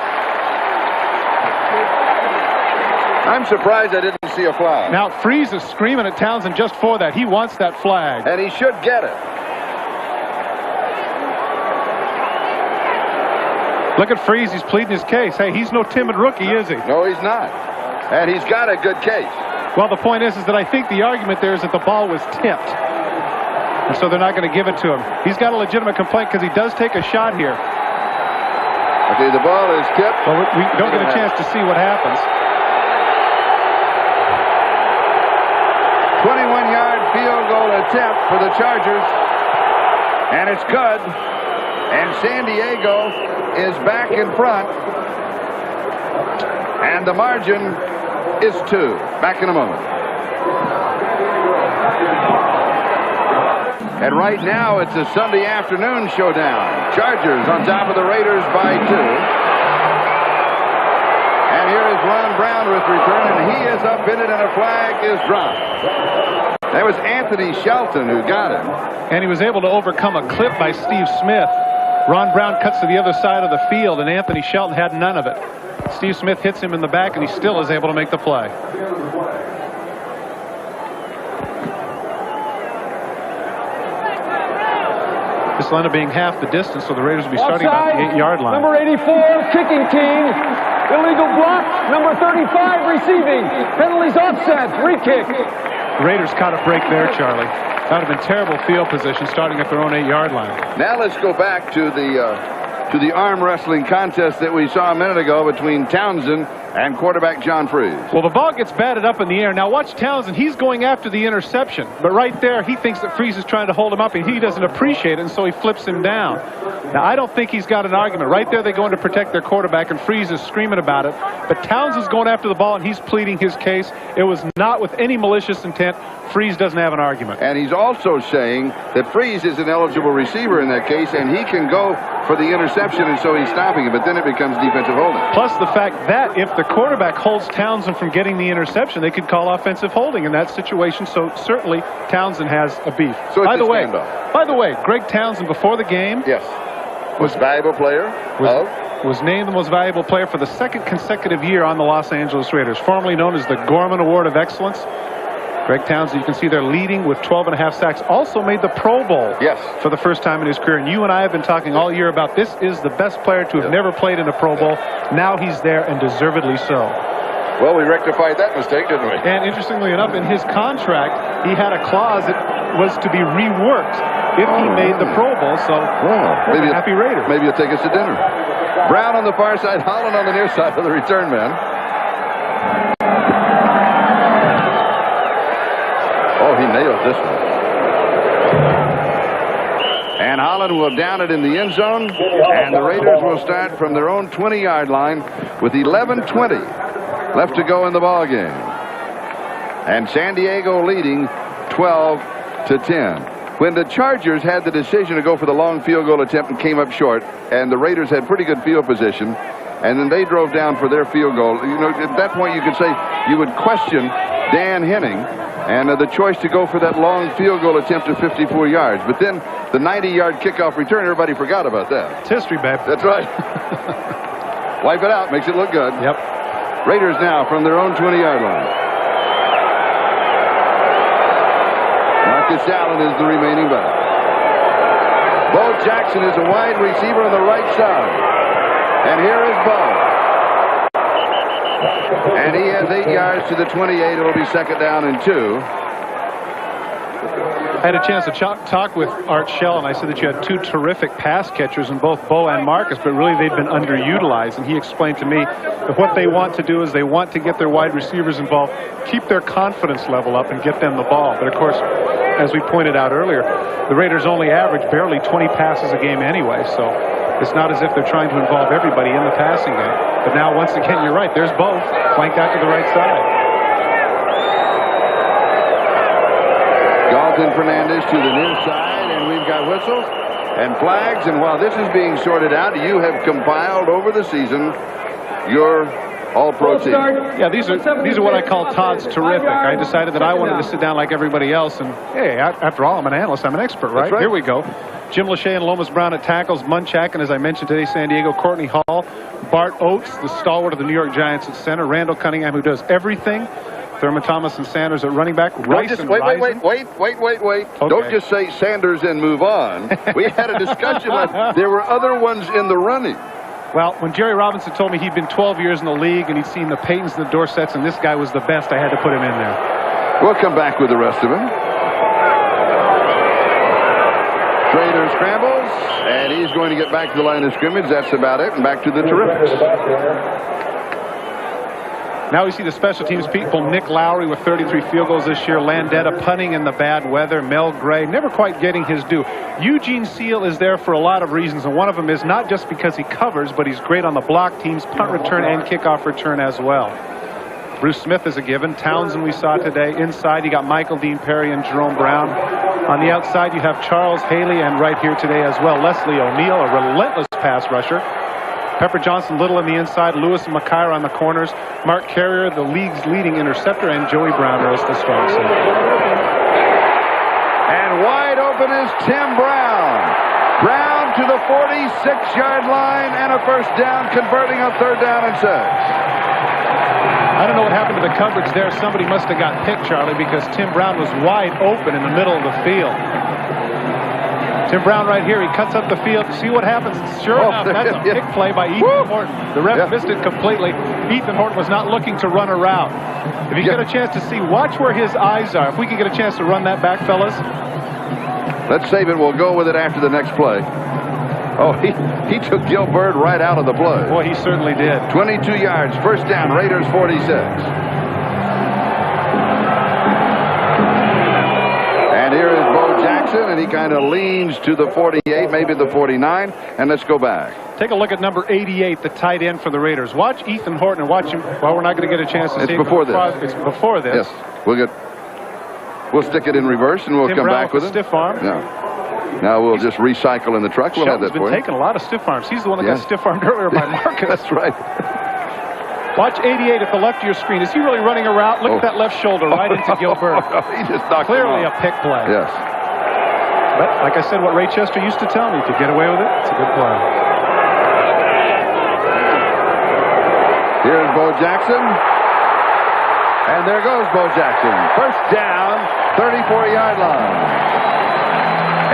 I'm surprised I didn't see a flag. Now Freeze is screaming at Townsend just for that. He wants that flag. And he should get it. Look at Freeze. He's pleading his case. Hey, he's no timid rookie, is he? No, he's not. And he's got a good case. Well, the point is that I think the argument there is that the ball was tipped. And so they're not going to give it to him. He's got a legitimate complaint because he does take a shot here. Okay, the ball is tipped. Well, we don't get a chance to see what happens. 21-yard field goal attempt for the Chargers. And it's good. And San Diego is back in front. And the margin is 2. Back in a moment. And right now it's a Sunday afternoon showdown. Chargers on top of the Raiders by 2. And here is Ron Brown with return, and he is up in it, and a flag is dropped. That was Anthony Shelton who got him. And he was able to overcome a clip by Steve Smith. Ron Brown cuts to the other side of the field, and Anthony Shelton had none of it. Steve Smith hits him in the back, and he still is able to make the play. This will end up being half the distance, so the Raiders will be starting about the 8-yard line. Number 84, kicking team. Illegal block. Number 35, receiving. Penalties offset. Free kick. The Raiders caught a break there, Charlie. That would have been terrible field position starting at their own 8-yard line. Now let's go back to the arm wrestling contest that we saw a minute ago between Townsend and quarterback John Freeze. Well, the ball gets batted up in the air. Now watch Townsend. He's going after the interception. But right there, he thinks that Freeze is trying to hold him up, and he doesn't appreciate it, and so he flips him down. Now, I don't think he's got an argument. Right there, they're going to protect their quarterback, and Freeze is screaming about it. But Townsend's going after the ball, and he's pleading his case. It was not with any malicious intent. Freeze doesn't have an argument. And he's also saying that Freeze is an eligible receiver in that case, and he can go for the interception, and so he's stopping it. But then it becomes defensive holding. Plus the fact that if the quarterback holds Townsend from getting the interception, they could call offensive holding in that situation. So certainly Townsend has a beef. So by the way, Greg Townsend before the game, yes, was valuable player. Was named the most valuable player for the second consecutive year on the Los Angeles Raiders, formerly known as the Gorman Award of Excellence. Greg Townsend, you can see they're leading with 12.5 sacks. Also made the Pro Bowl for the first time in his career. And you and I have been talking all year about this is the best player to have never played in a Pro Bowl. Now he's there, and deservedly so. Well, we rectified that mistake, didn't we? And interestingly enough, in his contract, he had a clause that was to be reworked if he made the Pro Bowl. So, maybe happy Raider. Maybe he'll take us to dinner. Brown on the far side, Holland on the near side for the return man. Oh, he nailed this one. And Holland will down it in the end zone, and the Raiders will start from their own 20-yard line with 11:20 left to go in the ball game. And San Diego leading 12-10. When the Chargers had the decision to go for the long field goal attempt and came up short, and the Raiders had pretty good field position, and then they drove down for their field goal, you know, at that point you could say you would question Dan Henning and the choice to go for that long field goal attempt of 54 yards. But then the 90-yard kickoff return, everybody forgot about that. It's history, babe. That's right. Wipe it out, makes it look good. Yep. Raiders now from their own 20-yard line. Marcus Allen is the remaining back. Bo Jackson is a wide receiver on the right side. And here is Bo. And he has 8 yards to the 28. It'll be second down and 2. I had a chance to talk with Art Shell, and I said that you had two terrific pass catchers in both Bo and Marcus, but really they've been underutilized. And he explained to me that what they want to do is they want to get their wide receivers involved, keep their confidence level up, and get them the ball. But of course, as we pointed out earlier, the Raiders only average barely 20 passes a game anyway, so it's not as if they're trying to involve everybody in the passing game. But now, once again, you're right. There's Bo, flanked out to the right side. Dalton Fernandez to the near side, and we've got whistles and flags. And while this is being sorted out, you have compiled over the season your All-Pro team. Yeah, these are what I call Todd's terrific. I decided that I wanted to sit down like everybody else, and hey, after all, I'm an analyst. I'm an expert, right? Here we go. Jim Lachey and Lomas Brown at tackles. Munchak, and as I mentioned today, San Diego, Courtney Hall. Bart Oates, the stalwart of the New York Giants at center. Randall Cunningham, who does everything. Thurman Thomas and Sanders at running back. Wait. Okay. Don't just say Sanders and move on. We had a discussion. There were other ones in the running. Well, when Jerry Robinson told me he'd been 12 years in the league and he'd seen the Paytons and the Dorsets, and this guy was the best, I had to put him in there. We'll come back with the rest of them. Trader scrambles, and he's going to get back to the line of scrimmage. That's about it, and back to the Terrifics. Now we see the special teams people. Nick Lowry with 33 field goals this year. Landetta punting in the bad weather. Mel Gray never quite getting his due. Eugene Seal is there for a lot of reasons, and one of them is not just because he covers, but he's great on the block teams, punt return and kickoff return as well. Bruce Smith is a given. Townsend we saw today. Inside you got Michael Dean Perry and Jerome Brown. On the outside you have Charles Haley, and right here today as well, Leslie O'Neal, a relentless pass rusher. Pepper Johnson Little on the inside, Lewis and McKyer on the corners, Mark Carrier, the league's leading interceptor, and Joey Browner as the strong safety. And wide open is Tim Brown. Brown to the 46-yard line and a first down, converting on 3rd down and 6. I don't know what happened to the coverage there. Somebody must have got picked, Charlie, because Tim Brown was wide open in the middle of the field. Tim Brown right here. He cuts up the field. See what happens. Sure enough, that's a big play by Ethan Horton. The ref missed it completely. Ethan Horton was not looking to run a route. If you get a chance to see, watch where his eyes are. If we can get a chance to run that back, fellas. Let's save it. We'll go with it after the next play. Oh, he took Gil Byrd right out of the play. Boy, he certainly did. 22 yards. First down. Raiders 46. And here is Bo Jackson, and he kind of leans to the 48, maybe the 49, and let's go back. Take a look at number 88, the tight end for the Raiders. Watch Ethan Horton and watch him. Well, we're not going to get a chance to see it. It's before this. It's before this. Yes. We'll stick it in reverse, and we'll Tim come Brown back with it. Stiff arm. Yeah. Now we'll just recycle in the truck. We'll have that for you. Shelton's been taking a lot of stiff arms. He's the one that got stiff-armed earlier by Marcus. That's right. Watch 88 at the left of your screen. Is he really running a route? Look at that left shoulder right into Gil Byrd. He just knocked Clearly him a pick play. Yes. But like I said, what Ray Chester used to tell me, if you get away with it, it's a good play. Here's Bo Jackson. And there goes Bo Jackson. First down, 34-yard line.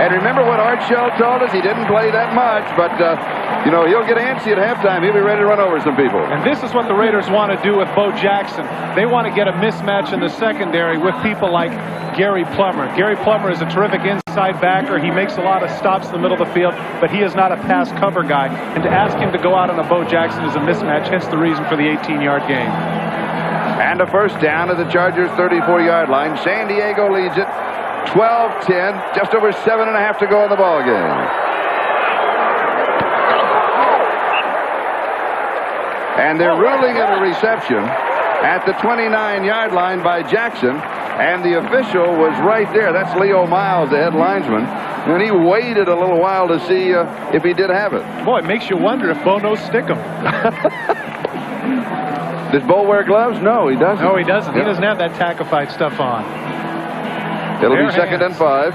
And remember what Art Shell told us? He didn't play that much, but, you know, he'll get antsy at halftime. He'll be ready to run over some people. And this is what the Raiders want to do with Bo Jackson. They want to get a mismatch in the secondary with people like Gary Plummer. Gary Plummer is a terrific inside backer. He makes a lot of stops in the middle of the field, but he is not a pass cover guy. And to ask him to go out on a Bo Jackson is a mismatch, hence the reason for the 18-yard gain. And a first down at the Chargers' 34-yard line. San Diego leads it 12-10, just over 7.5 to go in the ball game. And they're ruling it a reception at the 29-yard line by Jackson, and the official was right there. That's Leo Miles, the head linesman, and he waited a little while to see if he did have it. Boy, it makes you wonder if Bo knows Stickum. Does Bo wear gloves? No, he doesn't. No, he doesn't. He doesn't have that tackified stuff on. It'll be second and 5.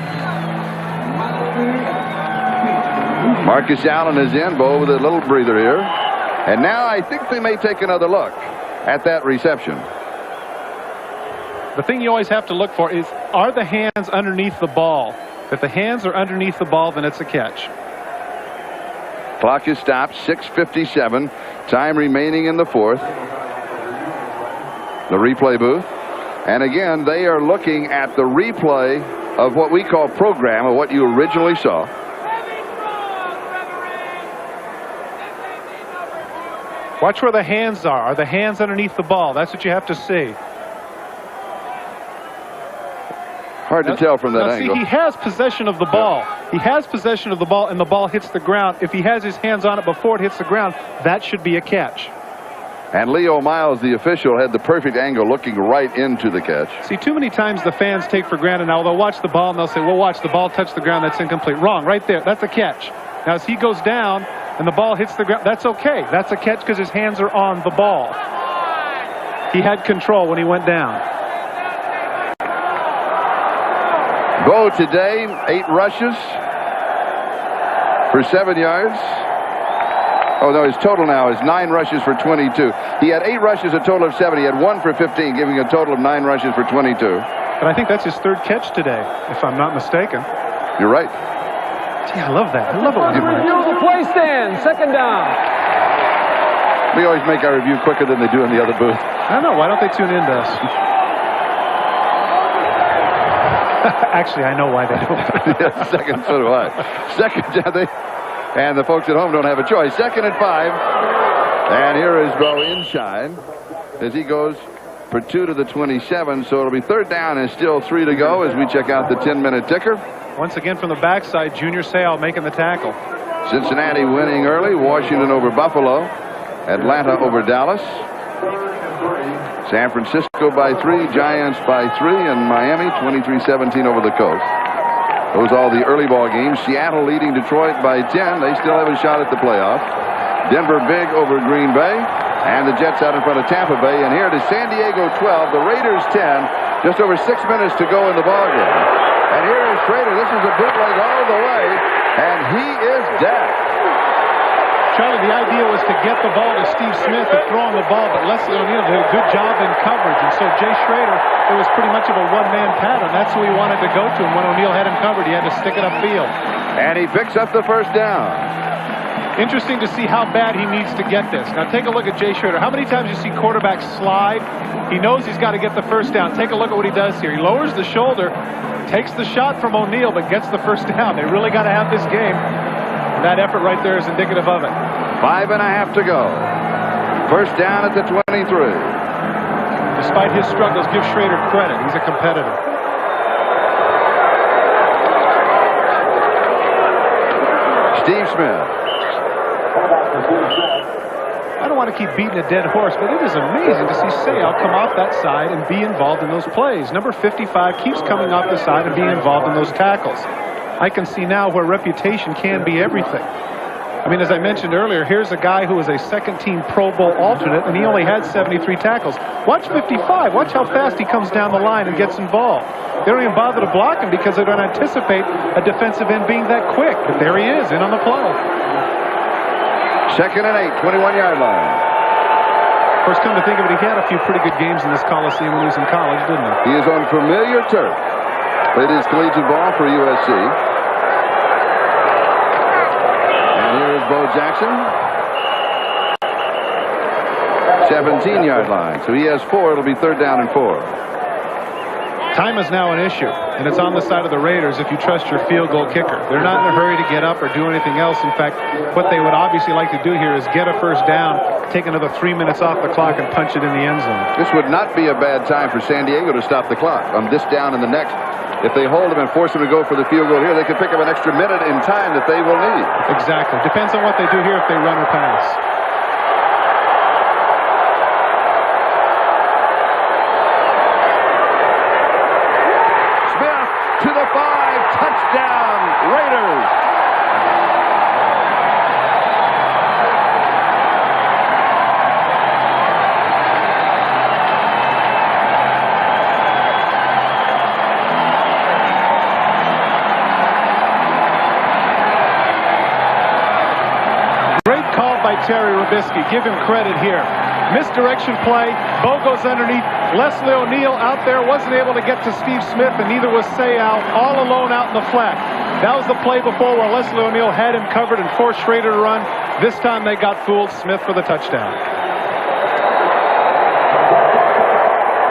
Marcus Allen is in. Bo with a little breather here. And now I think they may take another look at that reception. The thing you always have to look for is, are the hands underneath the ball? If the hands are underneath the ball, then it's a catch. Clock is stopped. 6:57. Time remaining in the fourth. The replay booth. And again, they are looking at the replay of what we call program, of what you originally saw. Watch where the hands are. Are the hands underneath the ball? That's what you have to see. Hard to tell from that angle. See, he has possession of the ball. He has possession of the ball, and the ball hits the ground. If he has his hands on it before it hits the ground, that should be a catch. And Leo Miles, the official, had the perfect angle looking right into the catch. See, too many times the fans take for granted now, they'll watch the ball and they'll say, well, watch, the ball touch the ground, that's incomplete. Wrong, right there, that's a catch. Now, as he goes down and the ball hits the ground, that's okay. That's a catch because his hands are on the ball. He had control when he went down. Bo today, 8 rushes for 7 yards. Oh, no, his total now is 9 rushes for 22. He had 8 rushes, a total of 7. He had 1 for 15, giving a total of 9 rushes for 22. But I think that's his 3rd catch today, if I'm not mistaken. You're right. Gee, I love that. I love it when you review the play stand. Second down. We always make our review quicker than they do in the other booth. I don't know. Why don't they tune in to us? Actually, I know why they don't. Second, so do I. Second down, and the folks at home don't have a choice. 2nd and 5. And here is Bo inside as he goes for 2 to the 27. So it'll be 3rd down and still 3 to go as we check out the 10-minute ticker. Once again from the backside, Junior Seau making the tackle. Cincinnati winning early. Washington over Buffalo. Atlanta over Dallas. San Francisco by 3. Giants by 3. And Miami 23-17 over the Colts. Those are all the early ball games. Seattle leading Detroit by 10. They still have a shot at the playoff. Denver big over Green Bay. And the Jets out in front of Tampa Bay. And here it is San Diego 12. The Raiders 10. Just over 6 minutes to go in the ball game. And here is Trader. This is a bootleg all the way. And he is dead. Charlie, the idea was to get the ball to Steve Smith and throw him the ball, but Leslie O'Neal did a good job in coverage. And so Jay Schrader, it was pretty much of a one-man pattern. That's who he wanted to go to. And when O'Neal had him covered, he had to stick it upfield. And he picks up the first down. Interesting to see how bad he needs to get this. Now take a look at Jay Schrader. How many times you see quarterbacks slide? He knows he's got to get the first down. Take a look at what he does here. He lowers the shoulder, takes the shot from O'Neal, but gets the first down. They really got to have this game. And that effort right there is indicative of it. 5.5 to go. First down at the 23. Despite his struggles, give Schrader credit. He's a competitor. Steve Smith. I don't want to keep beating a dead horse, but it is amazing to see Sayal come off that side and be involved in those plays. Number 55 keeps coming off the side and being involved in those tackles. I can see now where reputation can be everything. I mean, as I mentioned earlier, here's a guy who was a second-team Pro Bowl alternate, and he only had 73 tackles. Watch 55. Watch how fast he comes down the line and gets involved. They don't even bother to block him because they don't anticipate a defensive end being that quick. But there he is, in on the play. 2nd and 8, 21-yard line. Of course, come to think of it, he had a few pretty good games in this Coliseum when he was in college, didn't he? He is on familiar turf. Played his collegiate ball for USC. And here is Bo Jackson. 17-yard line. So he has 4. It'll be 3rd down and 4. Time is now an issue, and it's on the side of the Raiders if you trust your field goal kicker. They're not in a hurry to get up or do anything else. In fact, what they would obviously like to do here is get a first down, take another 3 minutes off the clock, and punch it in the end zone. This would not be a bad time for San Diego to stop the clock on this down and the next. If they hold him and force him to go for the field goal here, they could pick up an extra minute in time that they will need. Exactly. Depends on what they do here if they run or pass. To the 5, touchdown, Raiders. Great call by Terry Robisky. Give him credit here. Misdirection play. Bo goes underneath. Leslie O'Neal out there wasn't able to get to Steve Smith, and neither was Sayal, all alone out in the flat. That was the play before where Leslie O'Neal had him covered and forced Schrader to run. This time they got fooled. Smith for the touchdown.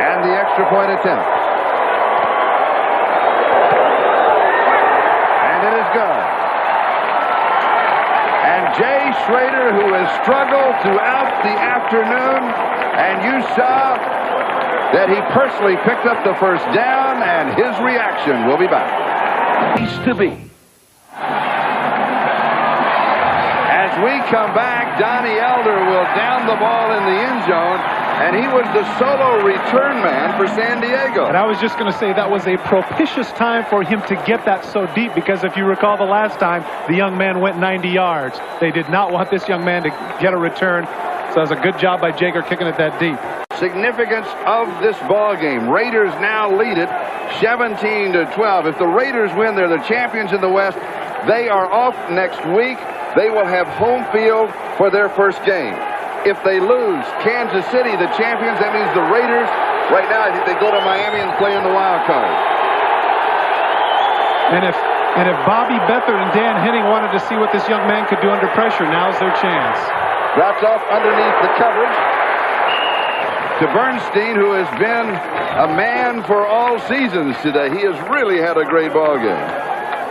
And the extra point attempt. And it is good. And Jay Schrader, who has struggled throughout the afternoon, and you saw that he personally picked up the first down, and his reaction will be back. Needs to be. As we come back, Donnie Elder will down the ball in the end zone, and he was the solo return man for San Diego. And I was just going to say that was a propitious time for him to get that so deep, because if you recall the last time, the young man went 90 yards. They did not want this young man to get a return, so it was a good job by Jager kicking it that deep. Significance of this ball game. Raiders now lead it 17-12. If the Raiders win, they're the champions in the West. They are off next week. They will have home field for their first game. If they lose, Kansas City, the champions, that means the Raiders, right now I think they go to Miami and play in the wild card. And if Bobby Beathard and Dan Henning wanted to see what this young man could do under pressure, now's their chance. Drops off underneath the coverage to Bernstein, who has been a man for all seasons today. He has really had a great ball game.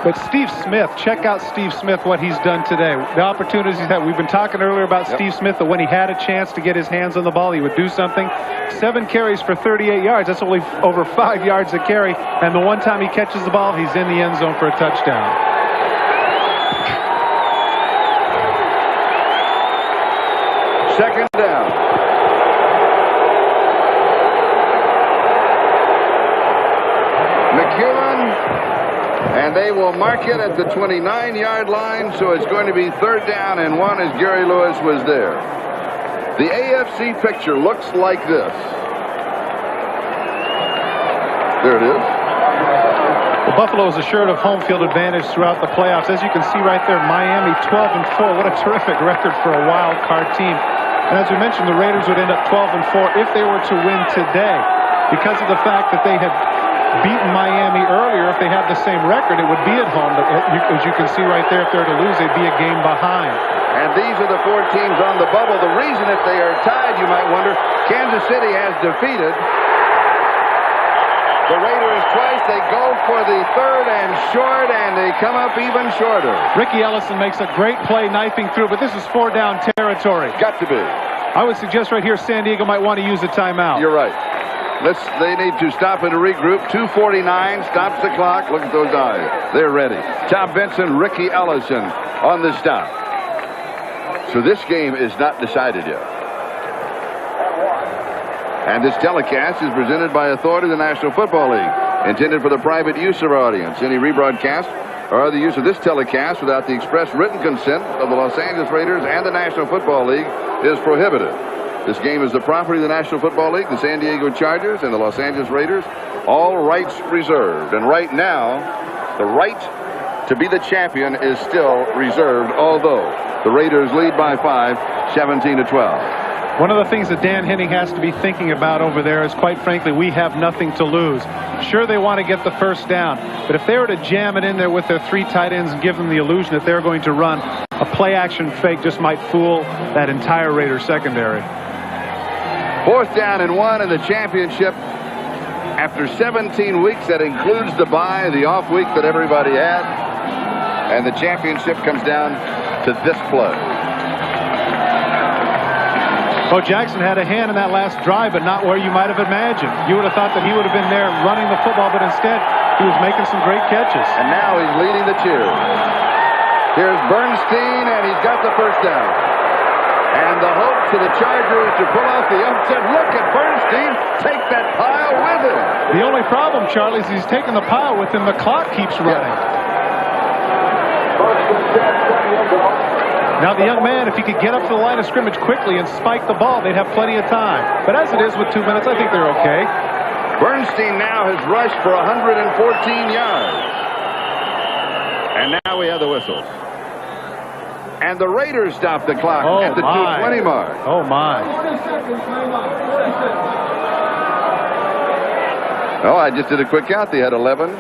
But Steve Smith, check out Steve Smith, what he's done today. The opportunities he's had. We've been talking earlier about Steve Smith, that when he had a chance to get his hands on the ball, he would do something. 7 carries for 38 yards. That's only over 5 yards a carry. And the one time he catches the ball, he's in the end zone for a touchdown. Second down. McEwen, and they will mark it at the 29-yard line, so it's going to be 3rd down and 1 as Gary Lewis was there. The AFC picture looks like this. There it is. Well, Buffalo is assured of home field advantage throughout the playoffs. As you can see right there, Miami 12-4. What a terrific record for a wild card team. And as we mentioned, the Raiders would end up 12-4 if they were to win today. Because of the fact that they had beaten Miami earlier, if they had the same record, it would be at home. But as you can see right there, if they're to lose, they'd be a game behind. And these are the 4 teams on the bubble. The reason if they are tied, you might wonder, Kansas City has defeated the Raiders twice. They go for the third and short, and they come up even shorter. Ricky Ellison makes a great play knifing through, but this is 4-down territory. Got to be. I would suggest right here San Diego might want to use a timeout. You're right. They need to stop and regroup. 2:49 stops the clock. Look at those eyes. They're ready. Tom Benson, Ricky Ellison on the stop. So this game is not decided yet. And this telecast is presented by authority of the National Football League, intended for the private use of our audience. Any rebroadcast or other use of this telecast without the express written consent of the Los Angeles Raiders and the National Football League is prohibited. This game is the property of the National Football League, the San Diego Chargers, and the Los Angeles Raiders. All rights reserved. And right now, the right to be the champion is still reserved, although the Raiders lead by 5, 17-12. One of the things that Dan Henning has to be thinking about over there is, quite frankly, we have nothing to lose. Sure, they want to get the first down, but if they were to jam it in there with their 3 tight ends and give them the illusion that they're going to run, a play-action fake just might fool that entire Raiders secondary. 4th down and 1 in the championship after 17 weeks. That includes the bye, the off week that everybody had. And the championship comes down to this play. Bo Jackson had a hand in that last drive, but not where you might have imagined. You would have thought that he would have been there running the football, but instead he was making some great catches. And now he's leading the cheer. Here's Bernstein, and he's got the first down. And the hope to the Chargers to pull off the upset. Look at Bernstein take that pile with him. The only problem, Charlie, is he's taking the pile with him. The clock keeps running. Now the young man, if he could get up to the line of scrimmage quickly and spike the ball, they'd have plenty of time. But as it is with 2 minutes, I think they're okay. Bernstein now has rushed for 114 yards. And now we have the whistle. And the Raiders stop the clock at the 2:20 mark. Oh, my. Oh, I just did a quick count. They had 11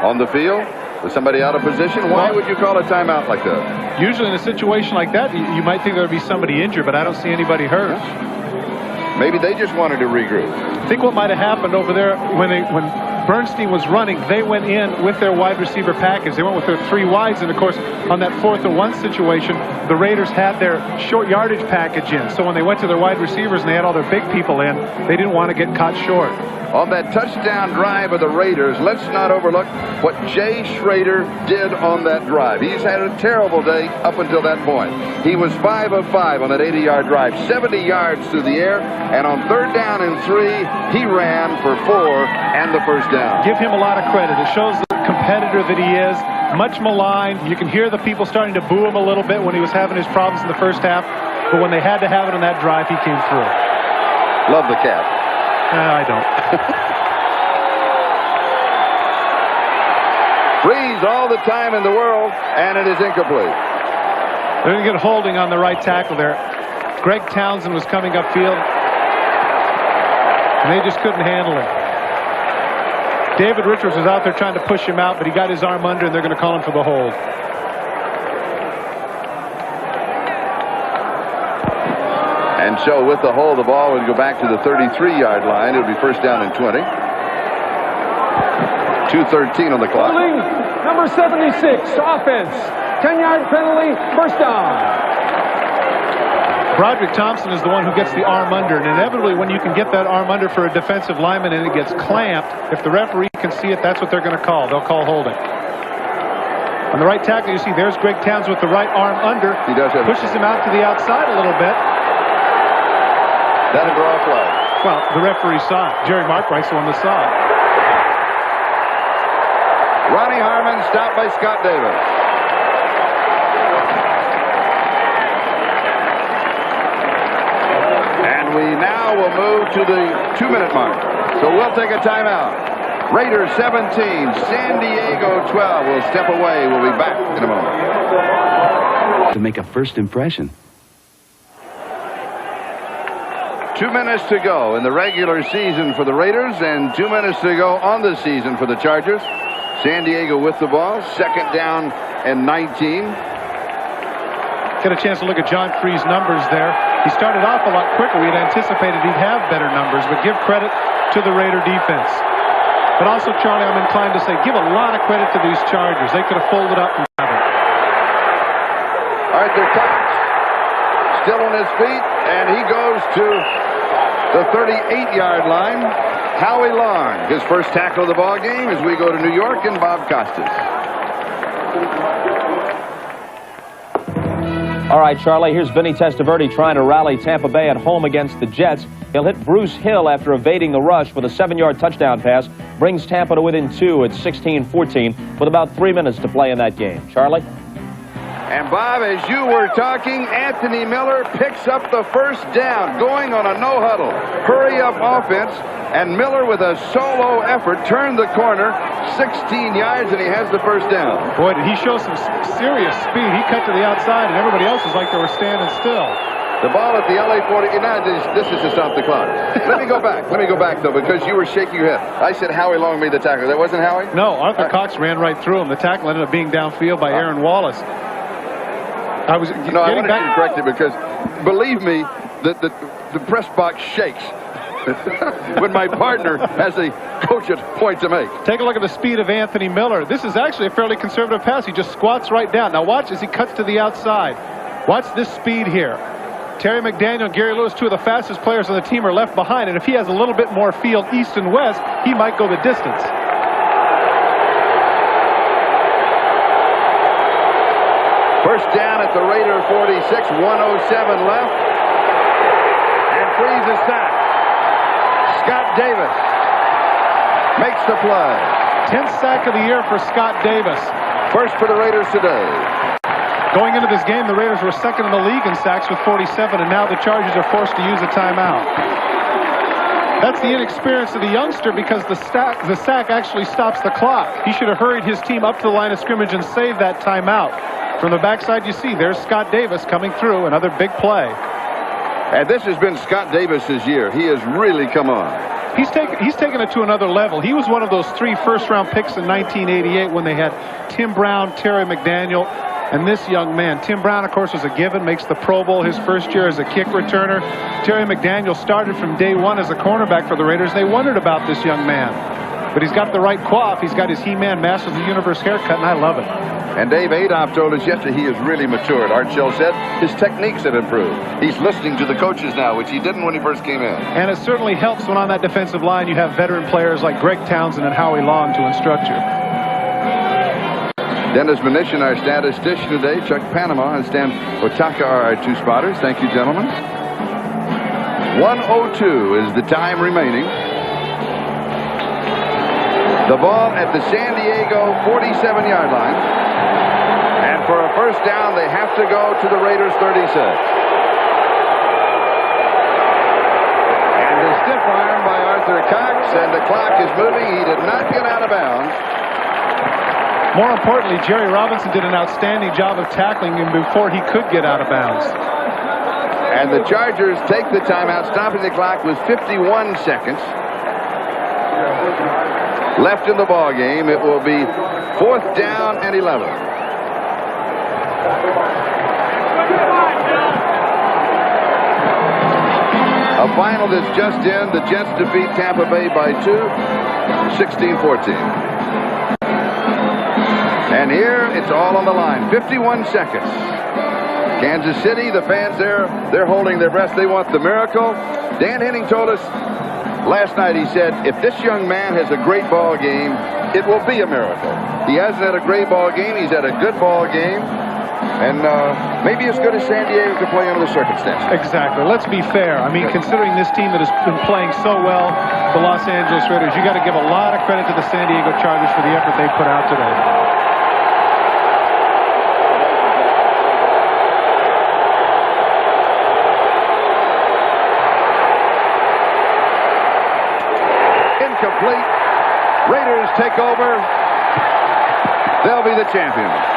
on the field. Was somebody out of position? Why would you call a timeout like that? Usually in a situation like that, you might think there would be somebody injured, but I don't see anybody hurt. Maybe they just wanted to regroup. I think what might have happened over there when Bernstein was running, they went in with their wide receiver package. They went with their 3 wides, and of course, on that 4th and 1 situation, the Raiders had their short yardage package in. So when they went to their wide receivers and they had all their big people in, they didn't want to get caught short. On that touchdown drive of the Raiders, let's not overlook what Jay Schroeder did on that drive. He's had a terrible day up until that point. He was 5 of 5 on that 80-yard drive, 70 yards through the air, and on 3rd down and 3, he ran for 4 and the first down. Give him a lot of credit. It shows the competitor that he is, much maligned. You can hear the people starting to boo him a little bit when he was having his problems in the first half, but when they had to have it on that drive, he came through. Love the cat. I don't. Freeze all the time in the world, and it is incomplete. They're going to get holding on the right tackle there. Greg Townsend was coming upfield, and they just couldn't handle him. David Richards was out there trying to push him out, but he got his arm under, and they're going to call him for the hold. And so with the hold, the ball would go back to the 33-yard line. It would be 1st down and 20. 2:13 on the clock. Holding number 76, offense. 10-yard penalty, 1st down. Broderick Thompson is the one who gets the arm under, and inevitably when you can get that arm under for a defensive lineman and it gets clamped, if the referee can see it, that's what they're going to call. They'll call holding. On the right tackle, you see there's Greg Townsend with the right arm under. He does have pushes him out to the outside a little bit. That'll draw a flag. Well, the referee saw it. Jerry Markwright's the one that saw it. Ronnie Harmon stopped by Scott Davis. And we now will move to the 2-minute mark. So we'll take a timeout. Raiders 17, San Diego 12. We'll step away. We'll be back in a moment. To make a first impression. 2 minutes to go in the regular season for the Raiders and 2 minutes to go on the season for the Chargers. San Diego with the ball, second down and 19. Get a chance to look at John Free's numbers there. He started off a lot quicker. We had anticipated he'd have better numbers, but give credit to the Raider defense. But also, Charlie, I'm inclined to say give a lot of credit to these Chargers. They could have folded up and covered. Arthur Cox still on his feet, and he goes to the 38-yard line. Howie Long, his first tackle of the ball game as we go to New York, and Bob Costas. All right, Charlie, here's Vinny Testaverde trying to rally Tampa Bay at home against the Jets. He'll hit Bruce Hill after evading the rush with a 7-yard touchdown pass. Brings Tampa to within 2 at 16-14 with about 3 minutes to play in that game. Charlie? And Bob, as you were talking, Anthony Miller picks up the first down, going on a no-huddle, hurry-up offense, and Miller with a solo effort turned the corner, 16 yards, and he has the first down. Boy, did he show some serious speed. He cut to the outside, and everybody else was like they were standing still. The ball at the LA 40. Now, this is to stop the clock. Let me go back. Let me go back, though, because you were shaking your head. I said Howie Long made the tackle. That wasn't Howie? No, Arthur Cox ran right through him. The tackle ended up being downfield by Aaron Wallace. I wanted you to correct it because, believe me, the press box shakes when my partner has a cogent point to make. Take a look at the speed of Anthony Miller. This is actually a fairly conservative pass. He just squats right down. Now watch as he cuts to the outside. Watch this speed here. Terry McDaniel and Gary Lewis, two of the fastest players on the team, are left behind, and if he has a little bit more field east and west, he might go the distance. First down at the Raider 46, 1:07 left. And Freeze is sacked. Scott Davis makes the play. 10th sack of the year for Scott Davis. First for the Raiders today. Going into this game, the Raiders were second in the league in sacks with 47, and now the Chargers are forced to use a timeout. That's the inexperience of the youngster because the sack actually stops the clock. He should have hurried his team up to the line of scrimmage and saved that timeout. From the backside, you see there's Scott Davis coming through, another big play. And this has been Scott Davis's year. He has really come on. He's taken it to another level. He was one of those 3 first-round picks in 1988 when they had Tim Brown, Terry McDaniel, and this young man. Tim Brown, of course, was a given, makes the Pro Bowl his first year as a kick returner. Terry McDaniel started from day one as a cornerback for the Raiders. They wondered about this young man. But he's got the right coif. He's got his He-Man Masters of the Universe haircut, and I love it. And Dave Adolph told us yesterday he has really matured. Art Shell said his techniques have improved. He's listening to the coaches now, which he didn't when he first came in. And it certainly helps when on that defensive line you have veteran players like Greg Townsend and Howie Long to instruct you. Dennis Mnuchin, our statistician today. Chuck Panama and Stan Otaka are our 2 spotters. Thank you, gentlemen. 1:02 is the time remaining. The ball at the San Diego 47-yard line. And for a first down, they have to go to the Raiders 36. And a stiff arm by Arthur Cox, and the clock is moving. He did not get out of bounds. More importantly, Jerry Robinson did an outstanding job of tackling him before he could get out of bounds. And the Chargers take the timeout, stopping the clock with 51 seconds left in the ball game. It will be 4th down and 11. A final that's just in. The Jets defeat Tampa Bay by 2, 16-14. And here it's all on the line. 51 seconds. Kansas City, the fans there, they're holding their breath. They want the miracle. Dan Henning told us last night, he said, if this young man has a great ball game, it will be a miracle. He hasn't had a great ball game. He's had a good ball game. And maybe as good as San Diego could play under the circumstances. Exactly. Let's be fair. I mean, considering this team that has been playing so well, the Los Angeles Raiders, you got to give a lot of credit to the San Diego Chargers for the effort they put out today. Raiders take over. They'll be the champions.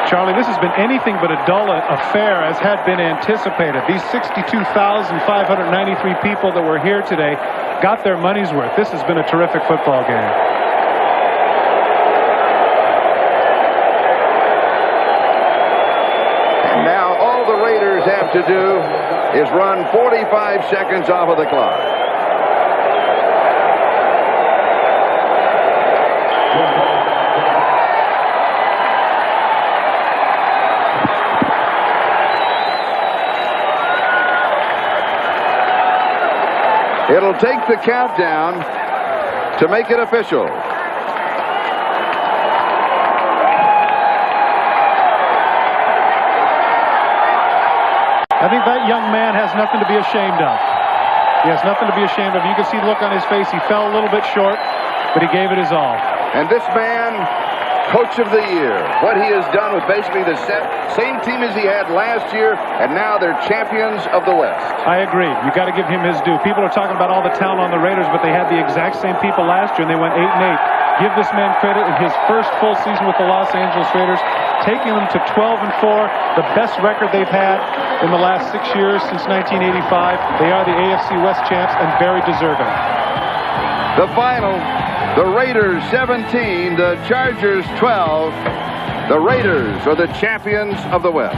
Charlie, this has been anything but a dull affair as had been anticipated. These 62,593 people that were here today got their money's worth. This has been a terrific football game. And now all the Raiders have to do is run 45 seconds off of the clock. It'll take the countdown to make it official. I think that young man has nothing to be ashamed of. He has nothing to be ashamed of. You can see the look on his face. He fell a little bit short, but he gave it his all. And this man, Coach of the Year, what he has done with basically the same team as he had last year, and now they're champions of the West. I agree. You got to give him his due. People are talking about all the talent on the Raiders, but they had the exact same people last year, and they went 8-8. Give this man credit in his first full season with the Los Angeles Raiders, taking them to 12-4, the best record they've had in the last 6 years since 1985. They are the AFC West champs and very deserving. The final, the Raiders 17, the Chargers 12. The Raiders are the champions of the West.